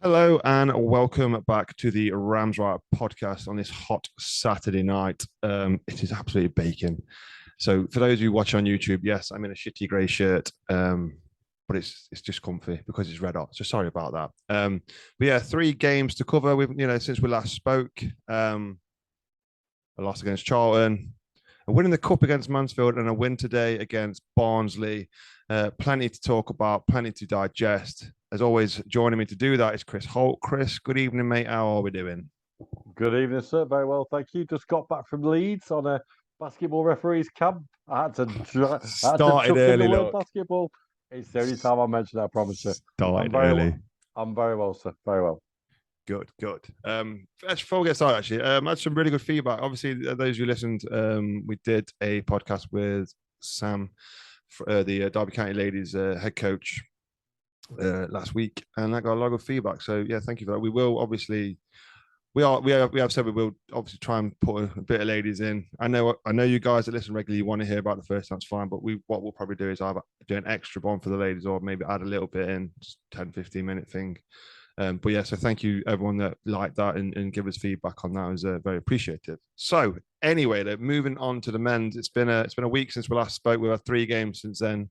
Hello and welcome back to the Rams Right podcast on this hot Saturday night. It is absolutely baking. So for those who watch on YouTube, yes, I'm in a shitty grey shirt, but it's just comfy because it's red hot. So sorry about that. But yeah, three games to cover. With since we last spoke, a loss against Charlton, a win in the cup against Mansfield, and a win today against Barnsley. Plenty to talk about, plenty to digest. As always, joining me to do that is Chris Holt. Chris, good evening, mate. How are we doing? Good evening, sir. Very well, thank you. Just got back from Leeds on a basketball referees camp. I had to Started chuck in the early, word look. basketball. It's the only time I mention it, I promise you. I'm Started very early. well. I'm very well, sir. Very well. Good, good. Before we get started, actually, I had some really good feedback. Obviously, those who listened, we did a podcast with Sam, the Derby County Ladies head coach, last week, and that got a lot of feedback. So yeah, thank you for that. We will obviously we have said we will obviously try and put a bit of ladies in. I know you guys that listen regularly want to hear about the first. That's fine, but what we'll probably do is either do an extra one for the ladies or maybe add a little bit in, just 10-15 minute thing. But yeah, so thank you everyone that liked that and give us feedback on that. It was very appreciative. So anyway, moving on to the men's. It's been a week since we last spoke. We've had three games since then.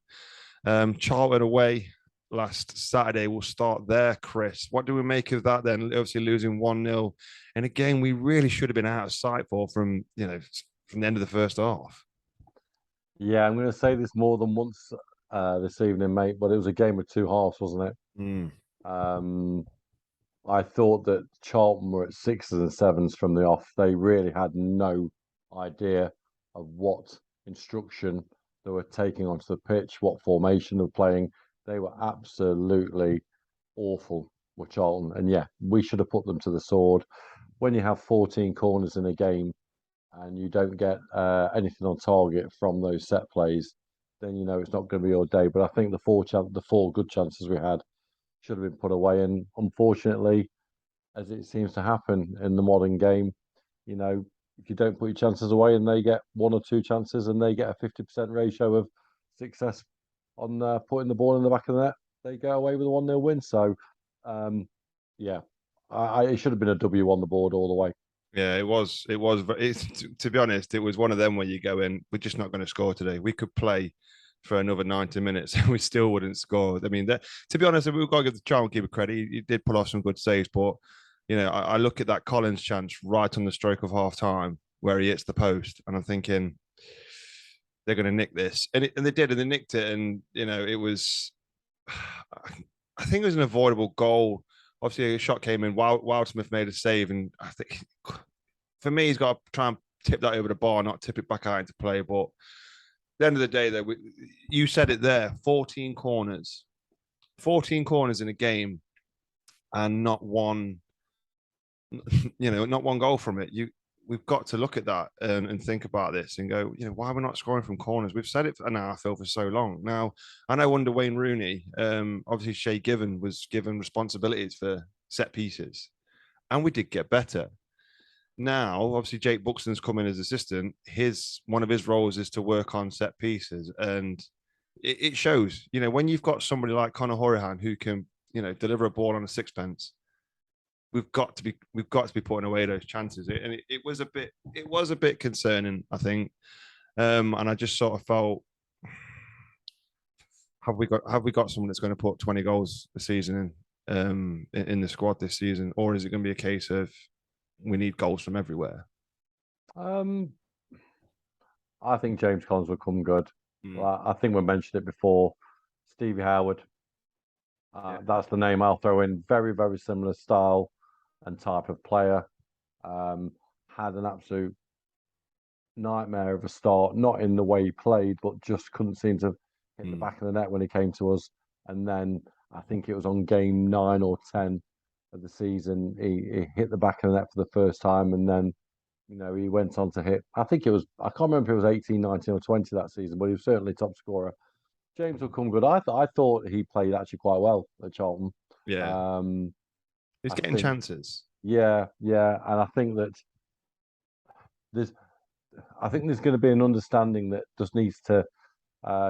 Charlton away last Saturday. We'll start there, Chris. What do we make of that then? Obviously losing 1-0 in a game we really should have been out of sight for from the end of the first half. Yeah, I'm going to say this more than once this evening, mate. But it was a game of two halves, wasn't it? Mm. Um, I thought that Charlton were at sixes and sevens from the off. They really had no idea of what instruction they were taking onto the pitch, what formation they were playing. They were absolutely awful with Charlton. And yeah, we should have put them to the sword. When you have 14 corners in a game and you don't get anything on target from those set plays, then you know it's not going to be your day. But I think the four good chances we had should have been put away. And unfortunately, as it seems to happen in the modern game, you know, if you don't put your chances away and they get one or two chances and they get a 50% ratio of success on putting the ball in the back of the net, they go away with a 1-0 win. So, um, yeah, it should have been a W on the board all the way. Yeah, it was. It was. To be honest, it was one of them where you go in. We're just not going to score today. We could play for another 90 minutes and we still wouldn't score. I mean, to be honest, we've got to give the Charlton keeper credit. He did pull off some good saves, but I look at that Collins chance right on the stroke of half time where he hits the post, and I'm thinking they're going to nick this, and they did, and they nicked it, and it was. I think it was an avoidable goal. Obviously, a shot came in. Wildsmith made a save, and I think for me, he's got to try and tip that over the bar, not tip it back out into play. But at the end of the day, though, you said it there: 14 corners in a game, and not one, not one goal from it. We've got to look at that and think about this and go, why we're not scoring from corners. We've said it now, I feel, for so long. Now, I know under Wayne Rooney, obviously Shay Given was given responsibilities for set pieces, and we did get better. Now, obviously, Jake Buxton's come in as assistant. One of his roles is to work on set pieces, and it shows. When you've got somebody like Conor Hourihan who can, deliver a ball on a sixpence, we've got to be putting away those chances. And it was a bit concerning, I think. And I just sort of felt, have we got someone that's going to put 20 goals a season in the squad this season, or is it going to be a case of we need goals from everywhere? Um, I think James Collins will come good. Mm. Well, I think we mentioned it before. Stevie Howard, Yeah. that's the name I'll throw in. Very, very similar style and type of player. Had an absolute nightmare of a start, not in the way he played, but just couldn't seem to hit the Mm. back of the net when he came to us. And then I think it was on game 9 or 10 of the season, he hit the back of the net for the first time. And then, he went on to hit, I think it was, I can't remember if it was 18, 19 or 20 that season, but he was certainly top scorer. James will come good. I thought he played actually quite well at Charlton. Yeah. Um, He's I getting think, chances. yeah, yeah. And I think that there's, I think there's going to be an understanding that just needs to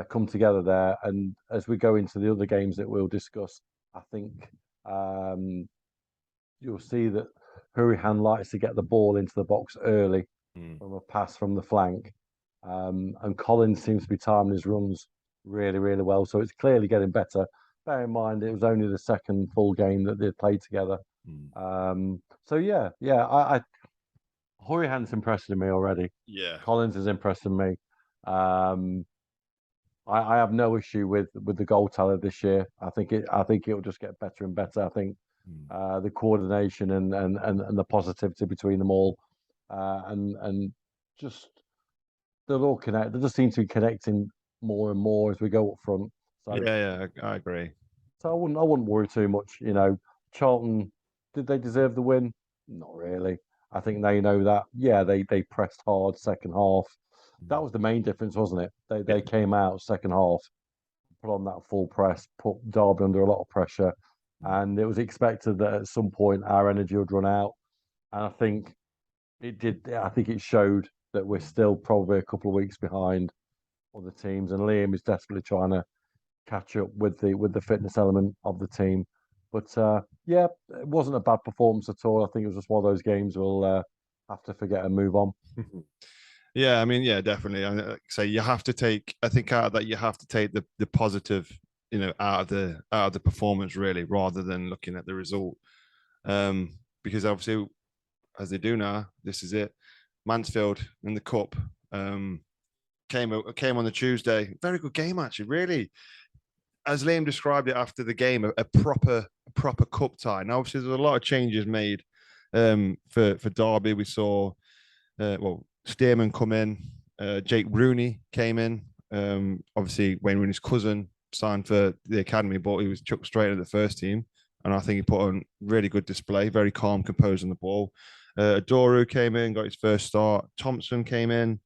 come together there. And as we go into the other games that we'll discuss, I think you'll see that Hurahan likes to get the ball into the box early from a pass from the flank. And Collins seems to be timing his runs really, really well. So it's clearly getting better. Bear in mind, it was only the second full game that they played together. So yeah, I Hurahan's impressing me already. Yeah. Collins is impressing me. Um, I have no issue with the goal teller this year. I think it'll just get better and better. I think the coordination and the positivity between them all, and just they'll all connect. They just seem to be connecting more and more as we go up front. So Yeah, I agree. I wouldn't worry too much. You know, Charlton, did they deserve the win? Not really. I think they know that. Yeah, they pressed hard second half. That was the main difference, wasn't it? Yeah. They came out second half, put on that full press, put Derby under a lot of pressure, and it was expected that at some point our energy would run out. And I think it did. I think it showed that we're still probably a couple of weeks behind other teams, and Liam is desperately trying to catch up with the fitness element of the team. But yeah, it wasn't a bad performance at all. I think it was just one of those games we'll have to forget and move on. Yeah, I mean, yeah, definitely. So you have to take. I think out of that you have to take the positive, out of the performance really, rather than looking at the result. Because obviously, as they do now, this is it. Mansfield in the cup came on the Tuesday. Very good game actually. Really, as Liam described it after the game, a proper cup tie. Now, obviously, there's a lot of changes made for Derby. We saw Stearman come in. Jake Rooney came in. Obviously, Wayne Rooney's cousin signed for the academy, but he was chucked straight into the first team. And I think he put on really good display, very calm, composed on the ball. Adoru came in, got his first start. Thompson came in.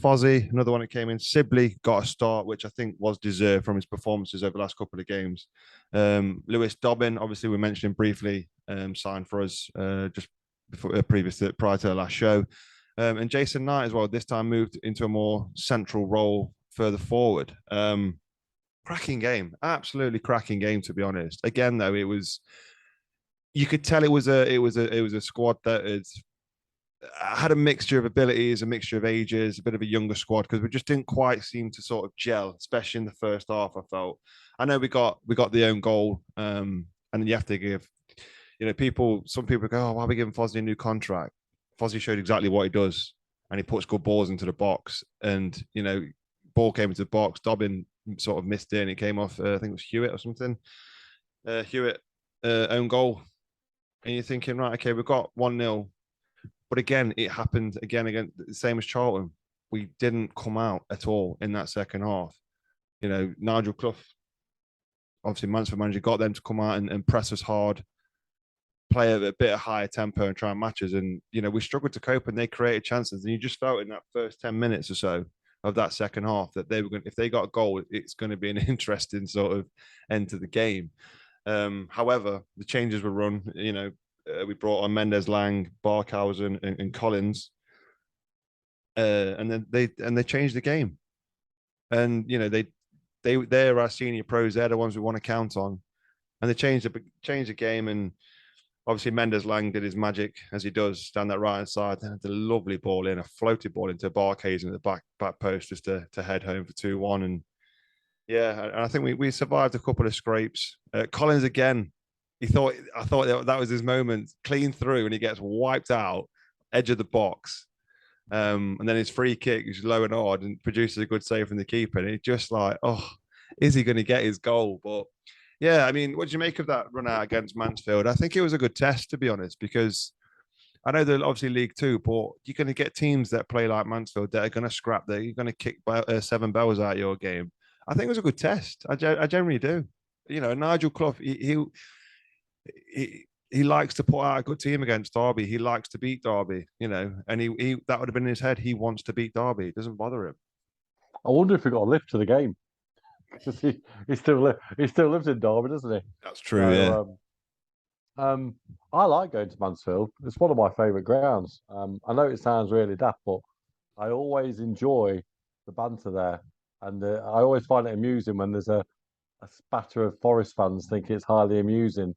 Fozzie, another one that came in. Sibley got a start, which I think was deserved from his performances over the last couple of games. Lewis Dobbin, obviously, we mentioned him briefly, signed for us just prior to the last show. And Jason Knight as well, this time moved into a more central role further forward. Cracking game, absolutely cracking game, to be honest. Again, though, you could tell it was a squad that had a mixture of abilities, a mixture of ages, a bit of a younger squad because we just didn't quite seem to sort of gel, especially in the first half. I felt. I know we got the own goal, and you have to give, some people go, "Oh, why are we giving Fozzie a new contract?" Fozzie showed exactly what he does, and he puts good balls into the box. And ball came into the box. Dobbin sort of missed it, and it came off. I think it was Hewitt or something. Hewitt own goal, and you're thinking, right, okay, we've got 1-0. But again, it happened again, the same as Charlton. We didn't come out at all in that second half. Nigel Clough, obviously Mansfield manager, got them to come out and press us hard, play a bit of higher tempo and try and match us. And, we struggled to cope and they created chances. And you just felt in that first 10 minutes or so of that second half that they were going, if they got a goal, it's going to be an interesting sort of end to the game. However, the changes were run, we brought on Mendes, Lang, Barkhausen, and Collins, and then they changed the game. And they're our senior pros. They're the ones we want to count on, and they changed the game. And obviously Mendes Lang did his magic as he does down that right hand side. Then had a lovely ball in, a floated ball into Barkhausen at the back post just to head home for 2-1. And yeah, and I think we survived a couple of scrapes. Collins again. I thought that was his moment, clean through, and he gets wiped out, edge of the box. And then his free kick is low and hard and produces a good save from the keeper. And it's just like, oh, is he going to get his goal? But yeah, I mean, what do you make of that run out against Mansfield? I think it was a good test, to be honest, because I know they're obviously League Two, but you're going to get teams that play like Mansfield that are going to scrap there. You're going to kick 7 bells out of your game. I think it was a good test. I generally do. Nigel Clough, he likes to put out a good team against Derby. He likes to beat Derby, and he that would have been in his head. He wants to beat Derby. It doesn't bother him. I wonder if he got a lift to the game because he still lives in Derby, doesn't he? That's true. Yeah. I like going to Mansfield. It's one of my favourite grounds. I know it sounds really daft, but I always enjoy the banter there, and I always find it amusing when there's a spatter of Forest fans think it's highly amusing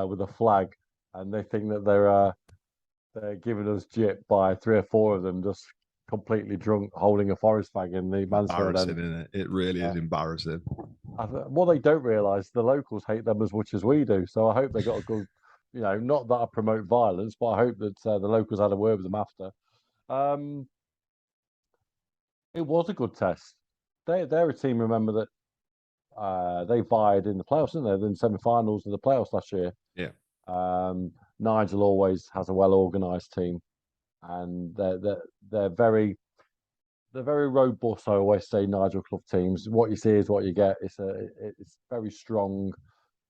with a flag and they think that they're giving us jip by three or four of them just completely drunk, holding a forest flag in the Mansfield Embarrassing, end. isn't it? It really is Yeah. embarrassing. What they don't realise, the locals hate them as much as we do. So I hope they got a good, not that I promote violence, but I hope that the locals had a word with them after. Um, it was a good test. They're a team. Remember that they vied in the playoffs, didn't they? In semi-finals of the playoffs last year. Yeah. Nigel always has a well-organised team, and they're very robust. I always say Nigel Clough teams. What you see is what you get. It's very strong,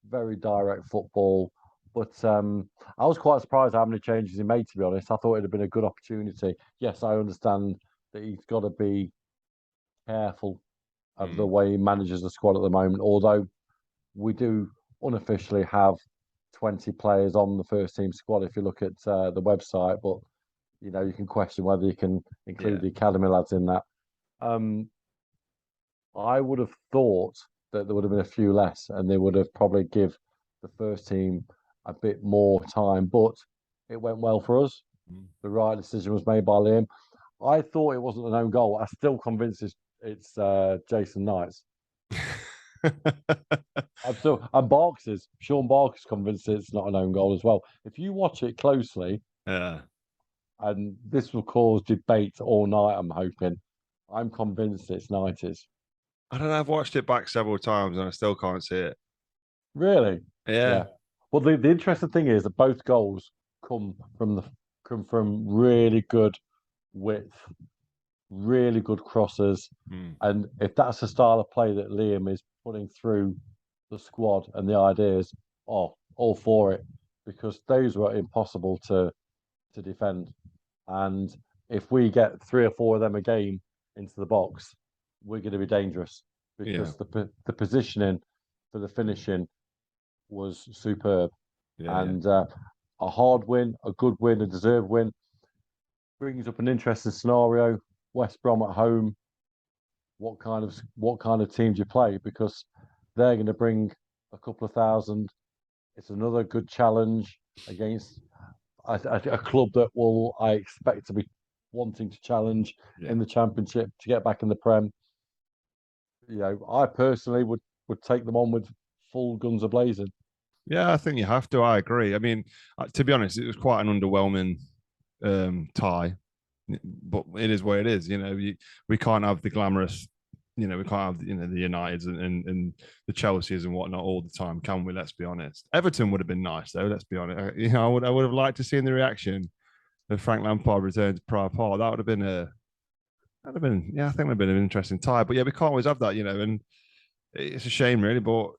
very direct football. But I was quite surprised how many changes he made. To be honest, I thought it'd have been a good opportunity. Yes, I understand that he's got to be careful of the Mm. way he manages the squad at the moment. Although we do unofficially have 20 players on the first team squad if you look at the website, but you can question whether you can include Yeah. the academy lads in that. Um, I would have thought that there would have been a few less, and they would have probably give the first team a bit more time. But it went well for us. Mm. The right decision was made by Liam. I thought it wasn't an own goal. I'm still convinced it's Jason Knight's. And Sean Barks is convinced it's not an own goal as well. If you watch it closely, Yeah. and this will cause debate all night, I'm hoping. I'm convinced it's Knight's. I don't know. I've watched it back several times and I still can't see it. Really? Yeah. Yeah. Well, the interesting thing is that both goals come from really good width, really good crosses, Mm. and if that's the style of play that Liam is putting through the squad and the ideas, all for it, because those were impossible to defend. And if we get three or four of them a game into the box, we're going to be dangerous Yeah. because the positioning for the finishing was superb. Yeah. Yeah. And a hard win, a good win, a deserved win brings up an interesting scenario. West Brom at home. What kind of team do you play? Because they're going to bring a couple of thousand. It's another good challenge against a club that will I expect to be wanting to challenge Yeah. in the Championship to get back in the Prem. I personally would take them on with full guns a blazing. Yeah, I think you have to. I agree. I mean, to be honest, it was quite an underwhelming tie, but it is what it is. We can't have the glamorous. We can't have the Uniteds and the Chelseas and whatnot all the time, can we? Let's be honest. Everton would have been nice though. Let's be honest. I would have liked to see in the reaction of Frank Lampard return to Pride Park. That would have been yeah, I think it would have been an interesting tie. But yeah, we can't always have that, and it's a shame really. But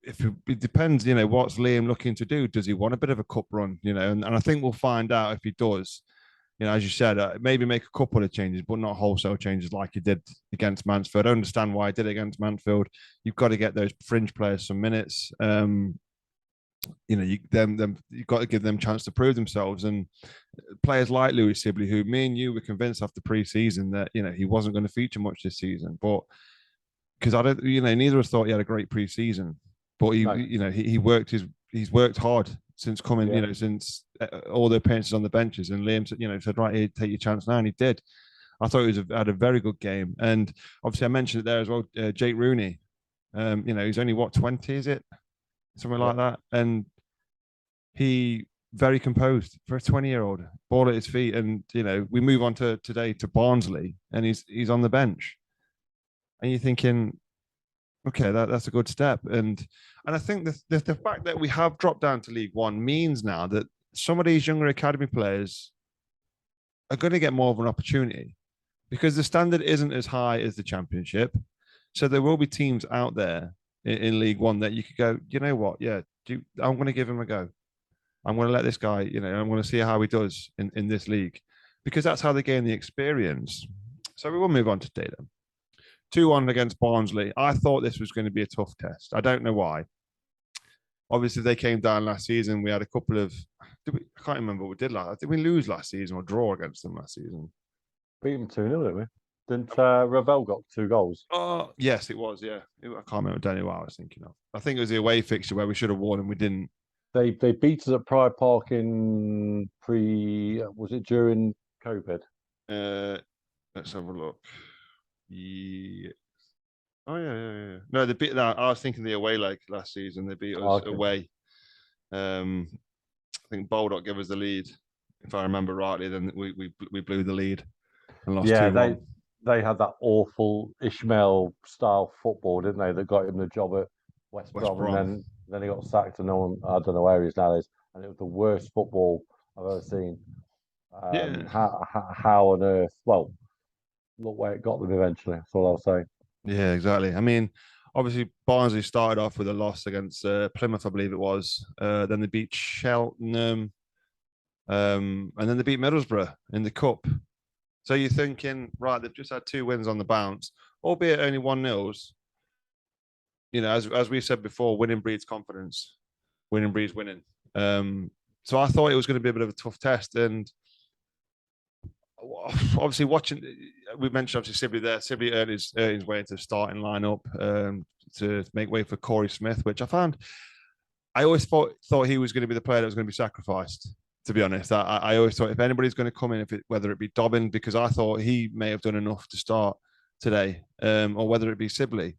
if it depends, what's Liam looking to do? Does he want a bit of a cup run? And I think we'll find out if he does. As you said, maybe make a couple of changes, but not wholesale changes like he did against Mansfield. I understand why he did it against Mansfield. You've got to get those fringe players some minutes. You've got to give them a chance to prove themselves. And players like Louie Sibley, who me and you were convinced after pre-season that he wasn't going to feature much this season, but because I don't, neither of us thought he had a great pre-season, but No. he's worked hard since coming, Yeah. since all the appearances on the benches, and Liam said, right here, take your chance now, and he did. I thought he had a very good game, and obviously I mentioned it there as well. Jake Rooney, he's only 20, is it, something like that, and he very composed for a 20-year-old, ball at his feet, and we move on to today to Barnsley, and he's on the bench, and you're thinking, okay, that's a good step. And I think the fact that we have dropped down to League One means now that some of these younger academy players are going to get more of an opportunity because the standard isn't as high as the Championship. So there will be teams out there in League One that you could go, you know what? Yeah, I'm going to give him a go. I'm going to let this guy, I'm going to see how he does in this league because that's how they gain the experience. So we will move on to data. 2-1 against Barnsley. I thought this was going to be a tough test. I don't know why. Obviously, they came down last season. We had a couple of. I can't remember what we did last. Did we lose last season or draw against them last season? Beat them 2-0, didn't we? Didn't Ravel got 2 goals? Oh, yes, it was. Yeah. I can't remember Danny what I was thinking of. I think it was the away fixture where we should have won and we didn't. They beat us at Pride Park in was it during COVID? Let's have a look. Yeah. Oh yeah. No, they beat that. I was thinking the away leg last season. They beat us Okay. away. I think Baldock gave us the lead, if I remember rightly. Then we blew the lead and lost Yeah, 2-1. they had that awful Ishmael style football, didn't they? That got him the job at West West Brom, and Brom. then he got sacked, and no one, I don't know where he is now. And it was the worst football I've ever seen. Yeah. How on earth? Well, look where it got them eventually. That's all I'll say. Yeah, exactly. I mean, obviously Barnsley started off with a loss against Plymouth, I believe it was. Then they beat Cheltenham, and then they beat Middlesbrough in the cup. So you're thinking, right? They've just had 2 wins on the bounce, albeit only 1-0s. You know, as we said before, winning breeds confidence. Winning breeds winning. So I thought it was going to be a bit of a tough test, and obviously watching, we mentioned obviously Sibley there. Sibley earned his way into the starting lineup to make way for Corey Smith, which I always thought he was going to be the player that was going to be sacrificed. To be honest, I always thought if anybody's going to come in, whether it be Dobbin, because I thought he may have done enough to start today, or whether it be Sibley.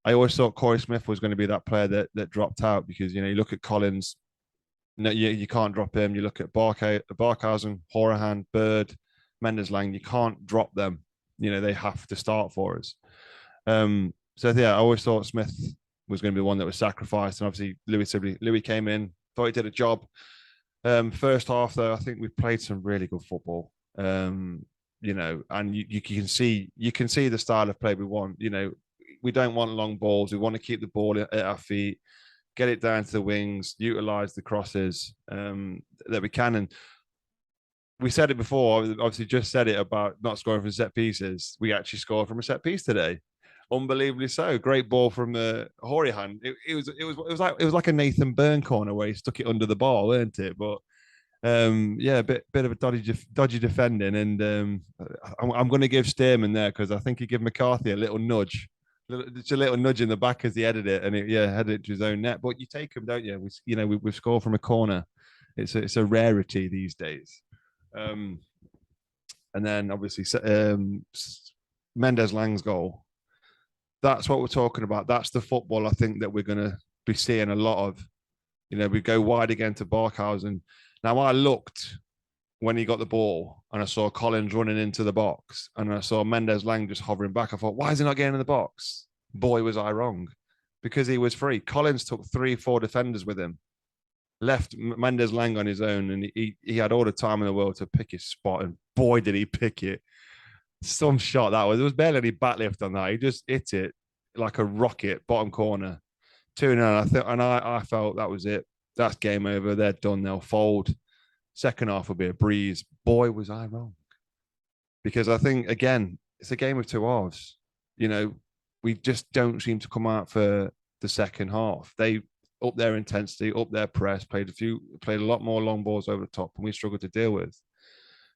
I always thought Corey Smith was going to be that player that dropped out because you look at Collins, no, you can't drop him. You look at Barkhausen, Horahan, Bird, Mendes-Lang, you can't drop them. They have to start for us. So yeah, I always thought Smith was going to be the one that was sacrificed, and obviously Louie Sibley. Louie came in, thought he did a job. First half though, I think we played some really good football. And you can see the style of play we want. We don't want long balls. We want to keep the ball at our feet, get it down to the wings, utilize the crosses that we can. And we said it before, obviously just said it about not scoring from set pieces. We actually scored from a set piece today. Unbelievably so. Great ball from Horahan. It was like a Nathan Byrne corner where he stuck it under the bar, weren't it? But yeah, a bit of a dodgy defending, and I'm going to give Stearman there because I think he gave McCarthy a little nudge. It's a little nudge in the back as he headed it, and headed it to his own net. But you take them, don't you? We've scored from a corner. It's a rarity these days. And then obviously Mendes-Lang's goal. That's what we're talking about. That's the football I think that we're going to be seeing a lot of. We go wide again to Barkhausen. Now I looked when he got the ball and I saw Collins running into the box and I saw Mendes-Lang just hovering back. I thought, why is he not getting in the box? Boy, was I wrong, because he was free. Collins took 3-4 defenders with him, left Mendes-Lang on his own, and he had all the time in the world to pick his spot, and boy, did he pick it. Some shot that was. There was barely any back lift on that. He just hit it like a rocket, bottom corner. 2-0. I felt that was it. That's game over. They're done. They'll fold. Second half will be a breeze. Boy, was I wrong. Because I think, again, it's a game of two halves. We just don't seem to come out for the second half. They up their intensity, up their press, played a lot more long balls over the top, and we struggled to deal with.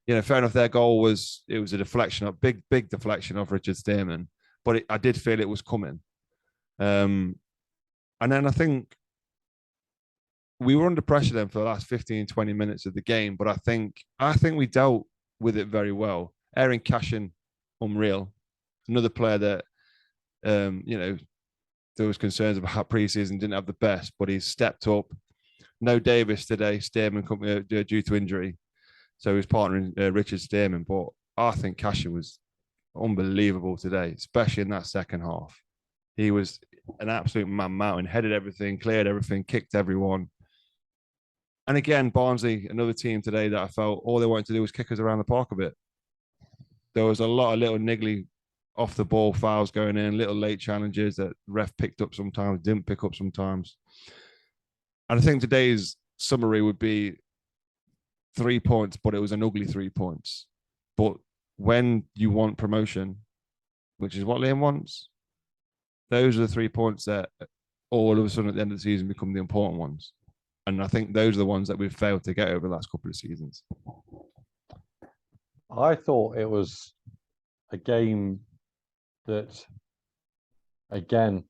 Fair enough. Their goal was a deflection, a big deflection of Richard Stearman, but I did feel it was coming. And then I think we were under pressure then for the last 15, 20 minutes of the game, but I think we dealt with it very well. Eiran Cashin, unreal. Another player that, there was concerns about pre-season, didn't have the best, but he's stepped up. No Davis today, Stearman due to injury. So he's partnering Richard Stearman, but I think Cashin was unbelievable today, especially in that second half. He was an absolute man mountain, headed everything, cleared everything, kicked everyone. And again, Barnsley, another team today that I felt all they wanted to do was kick us around the park a bit. There was a lot of little niggly off the ball fouls going in, little late challenges that ref picked up sometimes, didn't pick up sometimes. And I think today's summary would be 3 points, but it was an ugly 3 points. But when you want promotion, which is what Liam wants, those are the 3 points that all of a sudden at the end of the season become the important ones. And I think those are the ones that we've failed to get over the last couple of seasons. I thought it was a game that, again,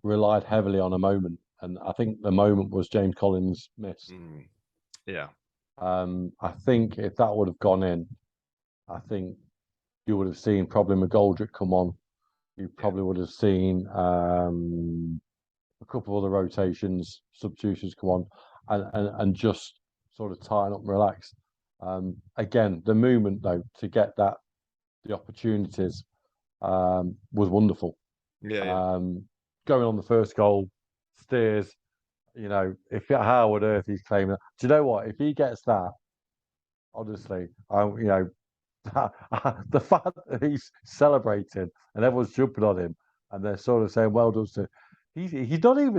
relied heavily on a moment. and I think the moment was James Collins' miss. Yeah. I think if that would have gone in, I think you would have seen probably McGoldrick come on. You probably would have seen a couple of other rotations, substitutions come on, and just sort of tighten up and relax. Again, the movement though to get the opportunities was wonderful. Yeah. Going on the first goal, Steers. If how on earth he's claiming that? Do you know what? If he gets that, honestly, the fact that he's celebrating and everyone's jumping on him and they're sort of saying well done to he's not even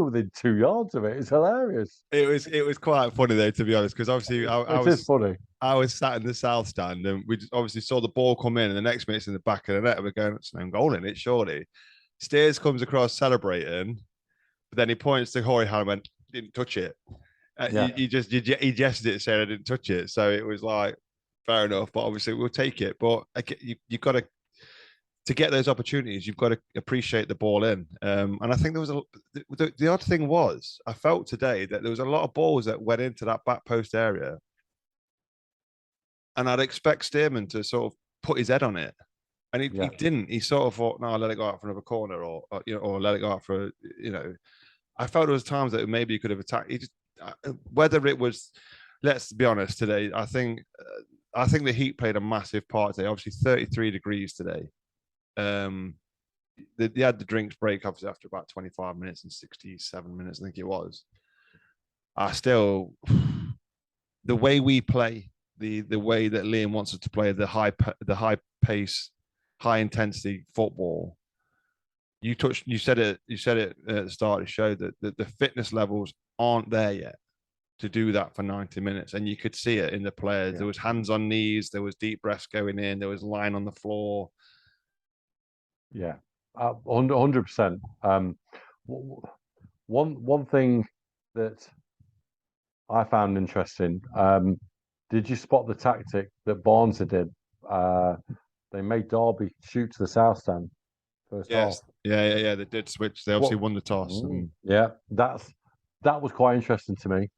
within 2 yards of it. It's hilarious. It was quite funny though, to be honest, because obviously It is funny. I was sat in the south stand and we obviously saw the ball come in and the next minute's in the back of the net. We're going, it's no goal in it, surely. Steers comes across celebrating, but then he points to Hoy and went, didn't touch it. He gestured it saying I didn't touch it. So it was like, fair enough, but obviously we'll take it. But you've got to get those opportunities, you've got to appreciate the ball in. And I think there was the odd thing was, I felt today that there was a lot of balls that went into that back post area. And I'd expect Stearman to sort of put his head on it. And he didn't. He sort of thought, no, I'll let it go out for another corner or let it go out for, I felt there was times that maybe he could have attacked. He just, whether it was, let's be honest today, I think the heat played a massive part today. Obviously 33 degrees today. They had the drinks break obviously after about 25 minutes and 67 minutes, I think it was. Still, the way we play, the way that Liam wants us to play, the high pace, high intensity football. You said it at the start of the show that the fitness levels aren't there yet to do that for 90 minutes, and you could see it in the players. There was hands on knees, there was deep breaths going in, there was lying on the floor. Yeah, 100%. One thing that I found interesting. Did you spot the tactic that Barnsley did? They made Derby shoot to the south stand first half. Yeah. They did switch. They obviously won the toss. Yeah, that was quite interesting to me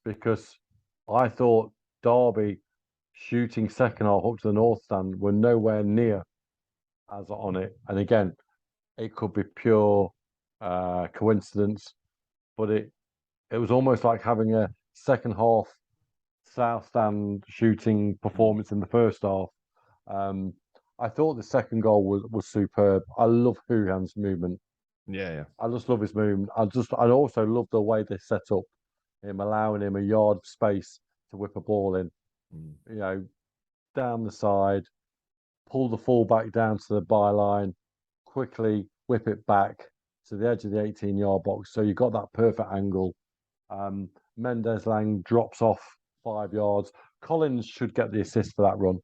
because I thought Derby shooting second half up to the north stand were nowhere near as on it. And again, it could be pure coincidence, but it was almost like having a second half south stand shooting performance in the first half. I thought the second goal was superb. I love Houhan's movement. Yeah. I just love his movement. I also love the way they set up him, allowing him a yard space to whip a ball in. Down the side, pull the fullback down to the byline, quickly whip it back to the edge of the 18-yard box. So you've got that perfect angle. Mendes-Lang drops off 5 yards. Collins should get the assist for that run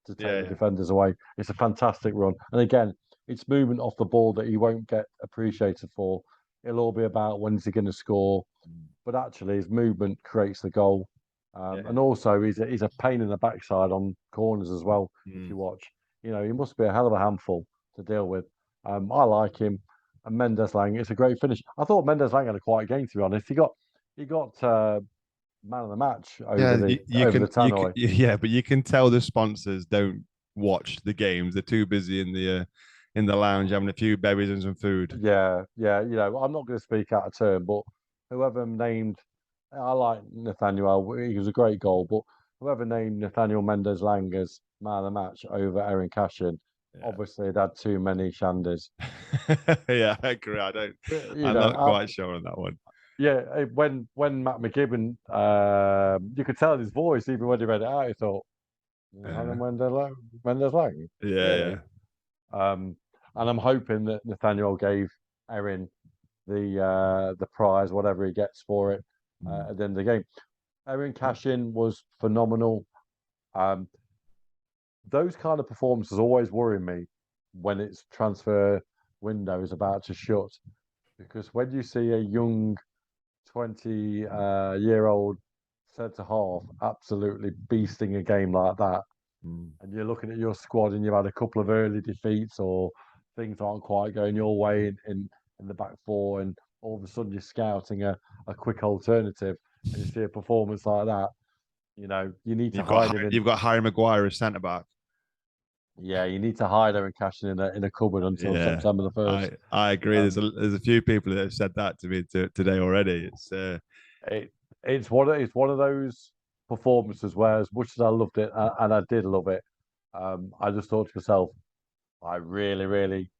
to take the defenders away. It's a fantastic run. And again, it's movement off the ball that he won't get appreciated for. It'll all be about when's he going to score. But actually, his movement creates the goal. And also, he's a pain in the backside on corners as well, if you watch. He must be a hell of a handful to deal with. I like him. And Mendes-Lang, it's a great finish. I thought Mendes-Lang had a quiet game, to be honest. He got man of the match over the tannoy. Yeah, but you can tell the sponsors don't watch the games. They're too busy in the lounge having a few berries and some food. Yeah. I'm not going to speak out of turn, but whoever named, I like Nathaniel. He was a great goal, but whoever named Nathaniel Mendes-Lang as man of the match over Eiran Cashin, obviously it had too many shandies. Yeah, I agree. I'm not quite sure on that one. Yeah, when Matt McGibbon, you could tell in his voice even when he read it out, he thought, Mendes-Lang. Yeah. And I'm hoping that Nathaniel gave Eiran the prize, whatever he gets for it, at the end of the game. Eiran Cashin was phenomenal. Those kind of performances always worry me when its transfer window is about to shut, because when you see a young 20-year-old centre half absolutely beasting a game like that, and you're looking at your squad and you've had a couple of early defeats or things aren't quite going your way in the back four, and all of a sudden you're scouting a quick alternative, and you see a performance like that. You need to hide him in. You've got Harry Maguire as centre back. Yeah, you need to hide Eiran Cashin in a cupboard until Yeah, September the 1st. I agree. There's a few people that have said that to me today already. It's one of those performances where, as much as I loved it, and I did love it, I just thought to myself, I really, really,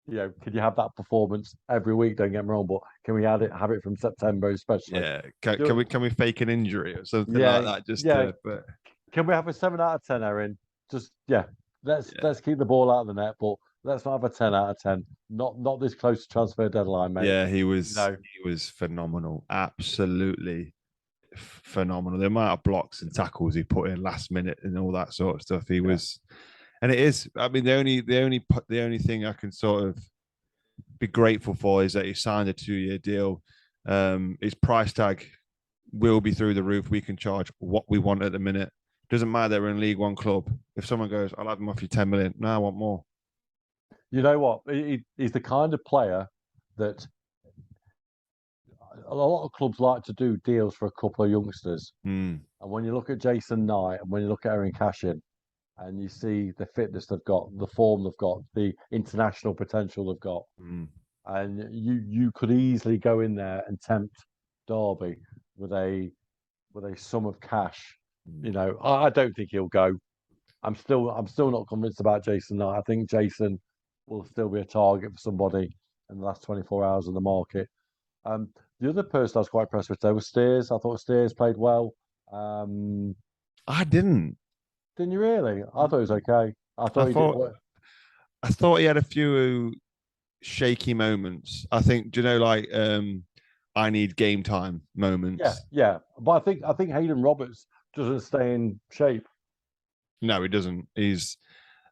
could you have that performance every week? Don't get me wrong, but can we have it from September especially? yeah. Can we fake an injury or something like Yeah, that? yeah. But Can we have a 7 out of 10, Erin? Just yeah. Let's yeah. let's keep the ball out of the net, but let's not have a 10 out of 10. Not this close to transfer deadline, mate. Yeah, You know, he was phenomenal. Absolutely phenomenal. The amount of blocks and tackles he put in last minute and all that sort of stuff. He was, and it is. I mean, the only thing I can sort of be grateful for is that he signed a 2-year deal. His price tag will be through the roof. We can charge what we want at the minute. Doesn't matter that we're in League One club. If someone goes, I'll have him off you 10 million. No, I want more. you know what? He's the kind of player that a lot of clubs like to do deals for a couple of youngsters. Mm. And when you look at Jason Knight and when you look at Eiran Cashin, and you see the fitness they've got, the form they've got, the international potential they've got, and you could easily go in there and tempt Derby with a sum of cash. I don't think he'll go. I'm still not convinced about Jason Knight. I think Jason will still be a target for somebody in the last 24 hours of the market. The other person I was quite impressed with today was Steers. I thought Steers played well. I didn't. Didn't you really? I thought he was okay. I thought he did. I thought he had a few shaky moments. I think, do you know, like I need game time moments. Yeah. But I think Hayden Roberts doesn't stay in shape. No, he doesn't.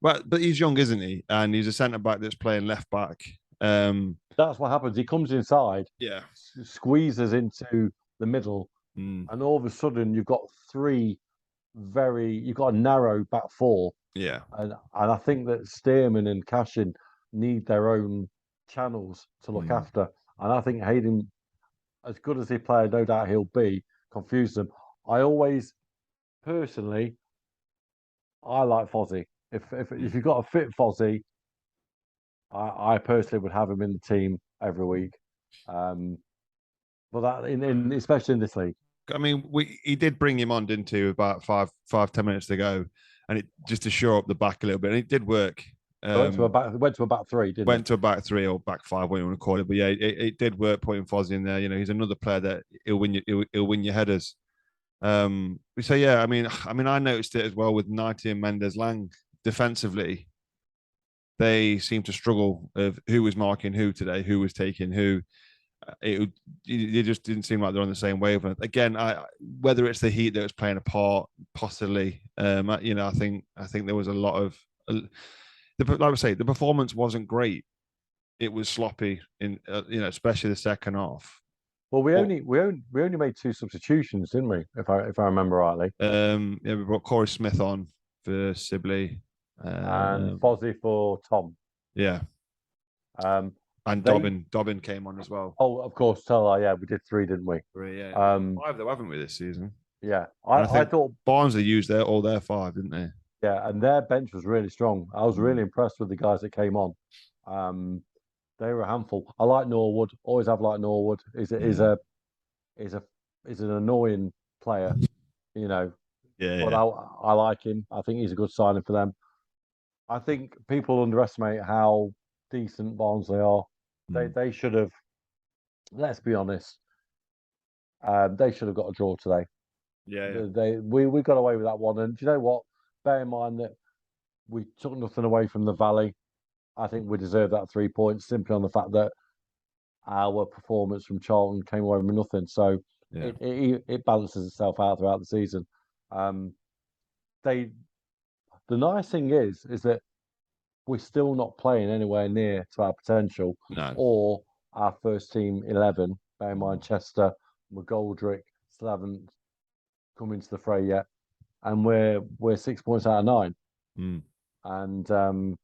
But he's young, isn't he? And he's a centre back that's playing left back. That's what happens. He comes inside, Yeah, squeezes into the middle, and all of a sudden you've got you've got a narrow back four. Yeah, and I think that Stearman and Cashin need their own channels to look after. And I think Hayden, as good as he played, no doubt he'll be, confuse them. I always, personally, I like Fozzie. If you've got a fit Fozzie, I personally would have him in the team every week. But that especially in this league. I mean, he did bring him on, didn't he? About 10 minutes to go, and it just to shore up the back a little bit. And it did work. Went to a back three, didn't went to a back three or back five, what you want to call it. But yeah, it did work putting Fozzie in there. He's another player that he'll win your headers. So yeah, I mean, I noticed it as well with Knighty and Mendes Lang defensively. They seem to struggle of who was marking who today, who was taking who. It just didn't seem like they're on the same wavelength. Again, whether it's the heat that was playing a part, possibly. I think there was a lot of, like I say, the performance wasn't great. It was sloppy in, especially the second half. Well, we only made 2 substitutions, didn't we? If I remember rightly. Yeah, we brought Corey Smith on for Sibley, and Fozzie for Tom. Yeah. And Dobbin came on as well. Oh, of course. Yeah, we did 3, didn't we? 3, yeah. 5 though, haven't we, this season? Yeah. I thought Barnsley used all their 5, didn't they? Yeah, and their bench was really strong. I was really impressed with the guys that came on. They were a handful. I like Norwood. Always have liked Norwood. Is an annoying player, Yeah. But I like him. I think he's a good signing for them. I think people underestimate how decent Barnsley are. They should have. Let's be honest. They should have got a draw today. Yeah. We got away with that one. And do you know what? Bear in mind that we took nothing away from the Valley. I think we deserve that 3 points simply on the fact that our performance from Charlton came away with nothing. So it balances itself out throughout the season. The nice thing is that we're still not playing anywhere near to our potential or our first team 11. Bear in mind Chester, McGoldrick still haven't come into the fray yet, and we're 6 points out of 9. And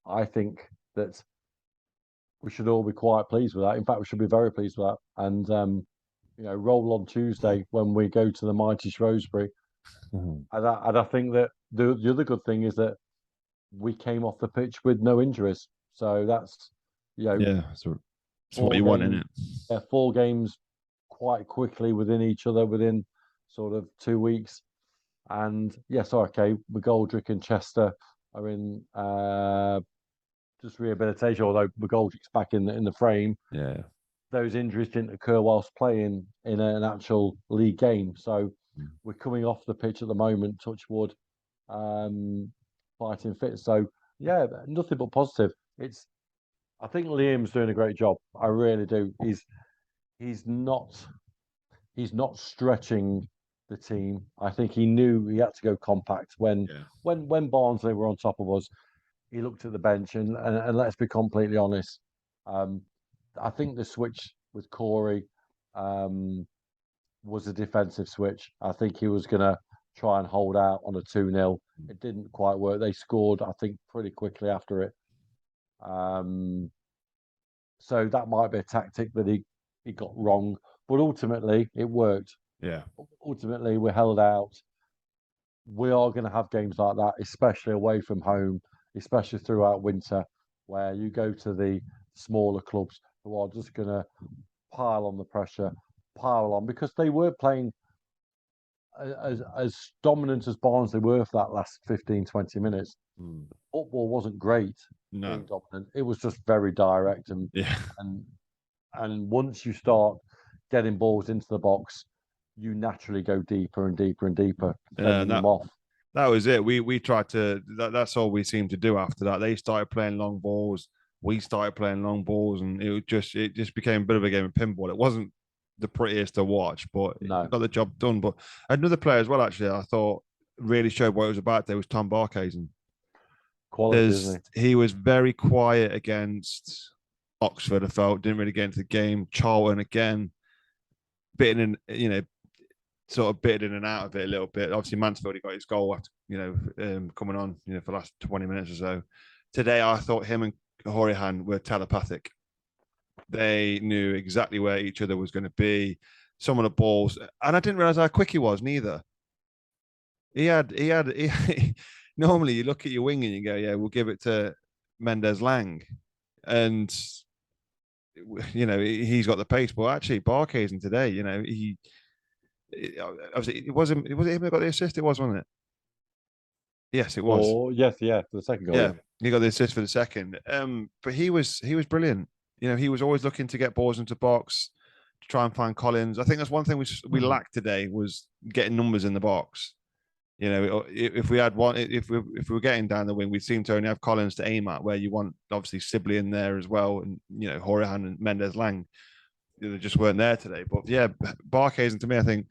I think that we should all be quite pleased with that. In fact, we should be very pleased with that. And roll on Tuesday when we go to the mighty Shrewsbury. Mhm. And I think that the other good thing is that we came off the pitch with no injuries. So that's Yeah, so it's what four you want, isn't games, it? 4 games quite quickly within each other within sort of 2 weeks. And yes, okay, McGoldrick and Chester are in just rehabilitation, although McGoldrick's back in the frame. Yeah. Those injuries didn't occur whilst playing in an actual league game. So we're coming off the pitch at the moment, touch wood, fighting fit. So yeah, nothing but positive. I think Liam's doing a great job. I really do. He's not stretching the team. I think he knew he had to go compact Yeah. when Barnsley were on top of us. He looked at the bench and let's be completely honest. Um, I think the switch with Corey was a defensive switch. I think he was going to try and hold out on a 2-0. It didn't quite work. They scored, I think, pretty quickly after it. So that might be a tactic that he got wrong, but ultimately it worked. Yeah. Ultimately, we held out. We are going to have games like that, especially away from home, especially throughout winter, where you go to the smaller clubs who are just going to pile on the pressure, pile on, because they were playing as dominant as Barnsley were for that last 15, 20 minutes. Football wasn't great being No. dominant. It was just very direct Yeah. and once you start getting balls into the box, you naturally go deeper and deeper and deeper, fending them off. That was it. We tried to. That's all we seemed to do after that. They started playing long balls. We started playing long balls, and it just became a bit of a game of pinball. It wasn't the prettiest to watch, but it No, got the job done. But another player as well, actually, I thought really showed what it was about. There was Tom Barkhuizen. quality, isn't He was very quiet against Oxford. I felt didn't really get into the game. Charlton again, bitten in, sort of bitted in and out of it a little bit. Obviously, Mansfield he got his goal after coming on for the last 20 minutes or so. Today, I thought him and Hourihan were telepathic. They knew exactly where each other was going to be. Some of the balls, and I didn't realize how quick he was neither. He normally you look at your wing and you go, yeah, we'll give it to Mendes Lang, and he's got the pace. But actually, Barkhuizen today, obviously it was him who got the assist. It was, wasn't it? Yes, it was. yes, yeah, for the second goal. Yeah, he got the assist for the second. But he was brilliant. He was always looking to get balls into box to try and find Collins. I think that's one thing we lacked today was getting numbers in the box. If we had one, if we were getting down the wing, we seem to only have Collins to aim at. Where you want obviously Sibley in there as well, and Hourihan and Mendes Lang, they just weren't there today. But yeah, Barkhuizen to me, I think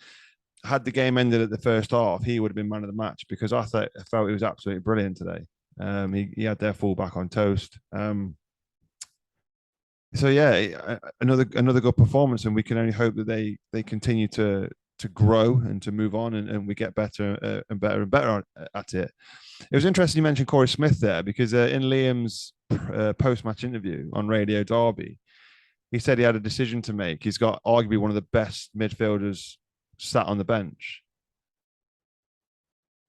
had the game ended at the first half, he would have been man of the match because I felt he was absolutely brilliant today. He had their fullback on toast. So yeah, another good performance, and we can only hope that they continue to grow and to move on, and we get better and better and better at it. It was interesting you mentioned Corey Smith there because in Liam's post-match interview on Radio Derby, he said he had a decision to make. He's got arguably one of the best midfielders sat on the bench,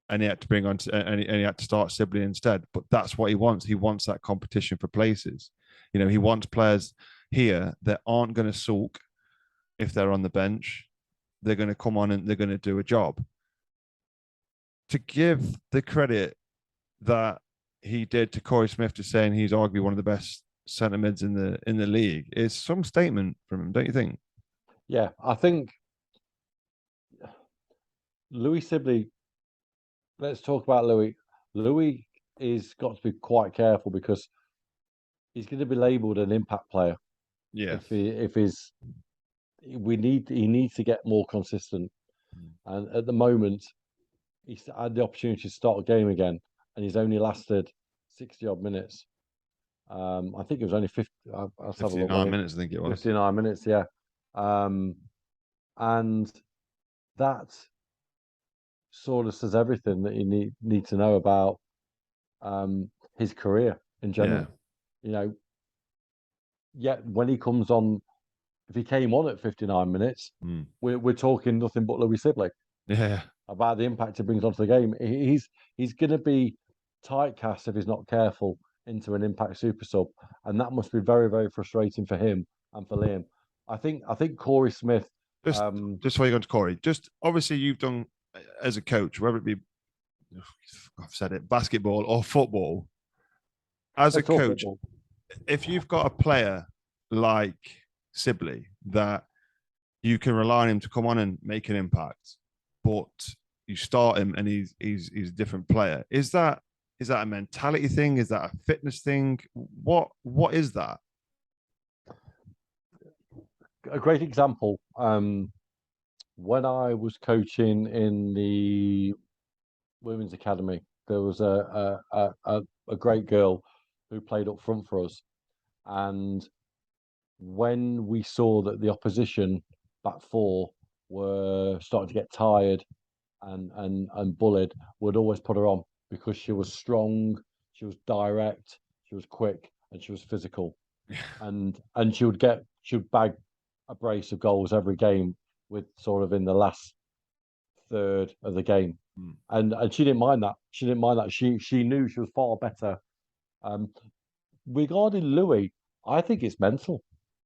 and he had to bring on and he had to start Sibley instead. But that's what he wants. He wants that competition for places. He wants players here that aren't going to sulk if they're on the bench. They're going to come on and they're going to do a job. To give the credit that he did to Corey Smith to saying he's arguably one of the best centre mids in the league is some statement from him, don't you think? Yeah, I think Louie Sibley. Let's talk about Louie. Louie is got to be quite careful because he's going to be labelled an impact player. Yeah. He needs to get more consistent. And at the moment, he's had the opportunity to start a game again, and he's only lasted 60-odd minutes. I think it was only 50. Let's have a look. 59 minutes, I think it was. 59 minutes, yeah. And that sort of says everything that you need to know about his career in general. yet when he comes on, if he came on at 59 minutes, we're talking nothing but Louie Sibley. Yeah. About the impact he brings onto the game. He's going to be typecast if he's not careful into an impact super sub, and that must be very, very frustrating for him and for Liam. I think Corey Smith. Just before you go to Corey, just obviously you've done as a coach, whether it be I've said it, basketball or football. As a coach, football. If you've got a player like Sibley that you can rely on him to come on and make an impact, but you start him and he's a different player. Is that a mentality thing? Is that a fitness thing? What is that? A great example. When I was coaching in the women's academy, there was a great girl who played up front for us, and when we saw that the opposition back four were starting to get tired and bullied, we'd always put her on because she was strong, she was direct, she was quick, and she was physical. and she would bag a brace of goals every game with sort of in the last third of the game. And she didn't mind that. She didn't mind that. She knew she was far better. Regarding Louis, I think it's mental.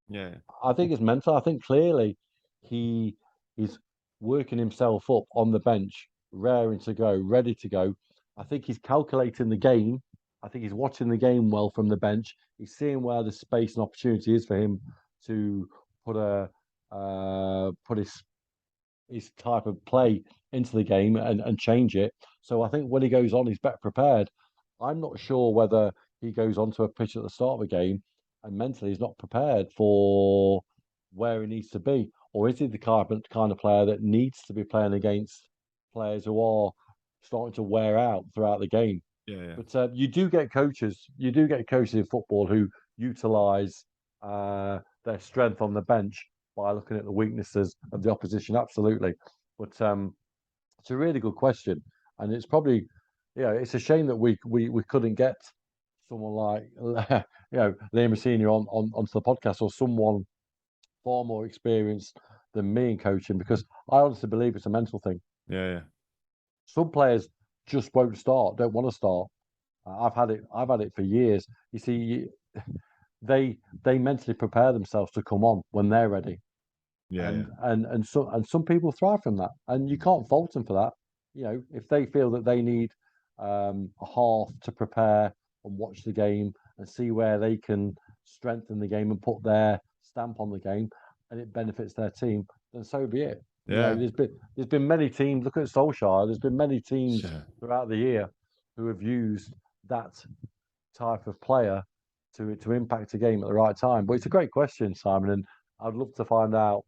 Yeah. I think it's mental. I think clearly he is working himself up on the bench, raring to go, ready to go. I think he's calculating the game. I think he's watching the game well from the bench. He's seeing where the space and opportunity is for him to put his type of play into the game and change it. So I think when he goes on, he's better prepared. I'm not sure whether he goes onto a pitch at the start of a game and mentally he's not prepared for where he needs to be, or is he the kind of player that needs to be playing against players who are starting to wear out throughout the game? Yeah. But you do get coaches in football who utilize their strength on the bench by looking at the weaknesses of the opposition. Absolutely, but it's a really good question, and it's probably, it's a shame that we couldn't get someone like Liam Senior onto the podcast, or someone far more experienced than me in coaching, because I honestly believe it's a mental thing. Yeah. Some players just won't start, don't want to start. I've had it for years. You see, they mentally prepare themselves to come on when they're ready. And some people thrive from that, and you can't fault them for that. If they feel that they need a half to prepare and watch the game and see where they can strengthen the game and put their stamp on the game, and it benefits their team, then so be it. Yeah. There's been many teams. Look at Solskjaer. There's been many teams throughout the year who have used that type of player to impact a game at the right time. But it's a great question, Simon, and I'd love to find out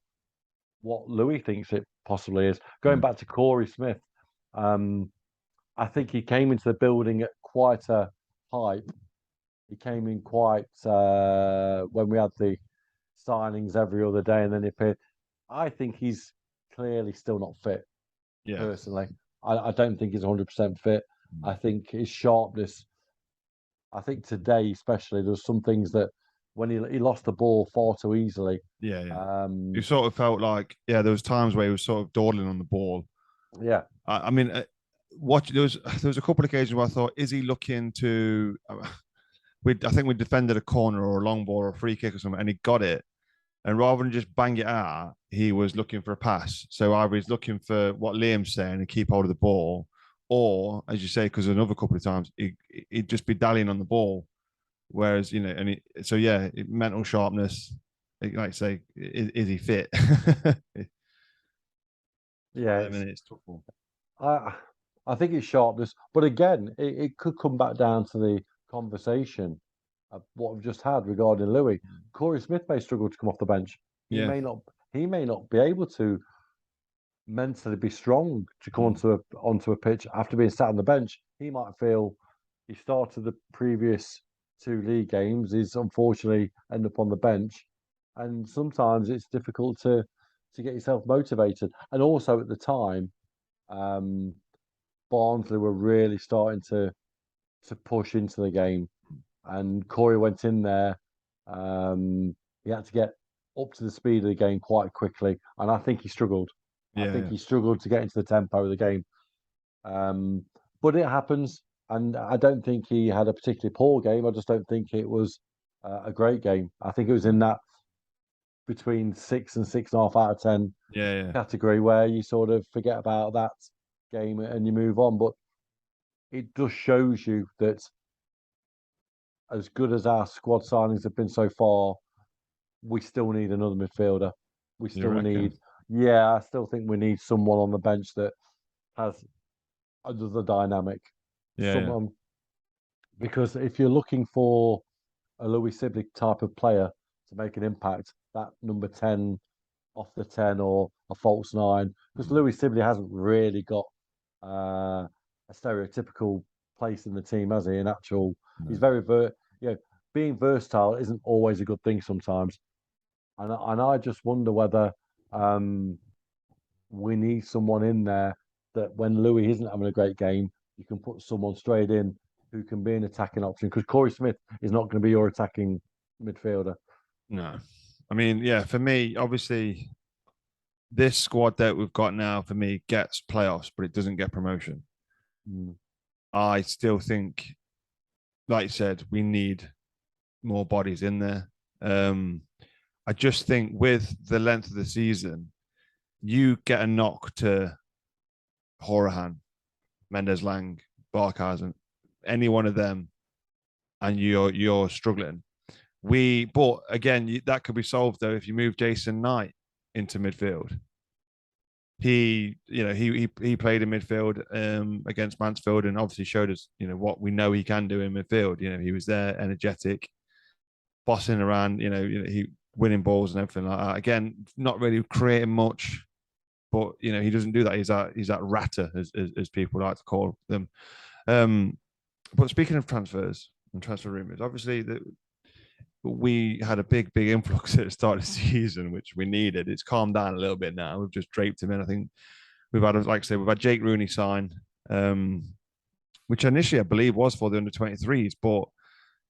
what Louis thinks it possibly is. Going back to Corey Smith, I think he came into the building at quite a hype. He came in quite when we had the signings every other day, and then he appeared. I think he's clearly still not fit. Yeah. Personally, I don't think he's 100% fit. I think his sharpness. I think today, especially, there's some things that when he lost the ball far too easily. Yeah. You sort of felt like, there was times where he was sort of dawdling on the ball. Yeah. I mean, there was a couple of occasions where I thought, is he looking to? I think we defended a corner or a long ball or a free kick or something, and he got it. And rather than just bang it out, he was looking for a pass. So either he's looking for what Liam's saying and keep hold of the ball, or, as you say, because another couple of times he'd just be dallying on the ball. Whereas, mental sharpness, like I say, is he fit? Yeah, I mean, it's tough one. I think it's sharpness, but again, it could come back down to the conversation of what we've just had regarding Louis. Corey Smith may struggle to come off the bench. He may not be able to mentally be strong to come onto a pitch after being sat on the bench. He might feel he started the previous two league games. He's unfortunately ended up on the bench, and sometimes it's difficult to get yourself motivated. And also at the time, Barnsley were really starting to push into the game, and Corey went in there He had to get up to the speed of the game quite quickly, and I think he struggled. I think Yeah, he struggled to get into the tempo of the game. But it happens, and I don't think he had a particularly poor game. I just don't think it was a great game. I think it was in that between 6 and 6.5 out of 10 yeah. category where you sort of forget about that game and you move on. But it just shows you that as good as our squad signings have been so far, we still need another midfielder. We You still reckon? need, yeah, I still think we need someone on the bench that has another dynamic. Yeah. Someone, because if you're looking for a Louie Sibley type of player to make an impact, that number 10 off the 10 or a false nine, because Mm. Louie Sibley hasn't really got a stereotypical place in the team, has he? He's No. very, you know, being versatile isn't always a good thing sometimes. And I just wonder whether um, we need someone in there that when Louis isn't having a great game, you can put someone straight in who can be an attacking option. Because Corey Smith is not going to be your attacking midfielder. No. I mean, yeah, for me, obviously, this squad that we've got now, for me, gets playoffs, but it doesn't get promotion. Mm. I still think, like you said, we need more bodies in there. Um, I just think with the length of the season, you get a knock to Horahan, Mendes Lang, Barkhuizen, any one of them, and you're struggling. But again, that could be solved though if you move Jason Knight into midfield. He played in midfield against Mansfield and obviously showed us what we know he can do in midfield. He was there, energetic, bossing around. He winning balls and everything like that. Again, not really creating much, but he doesn't do that. He's that ratter as people like to call them. But speaking of transfers and transfer rumors, obviously we had a big influx at the start of the season, which we needed. It's calmed down a little bit now. We've just draped him in. I think we've had, like I said, we've had Jake Rooney sign, which initially I believe was for the under-23s, but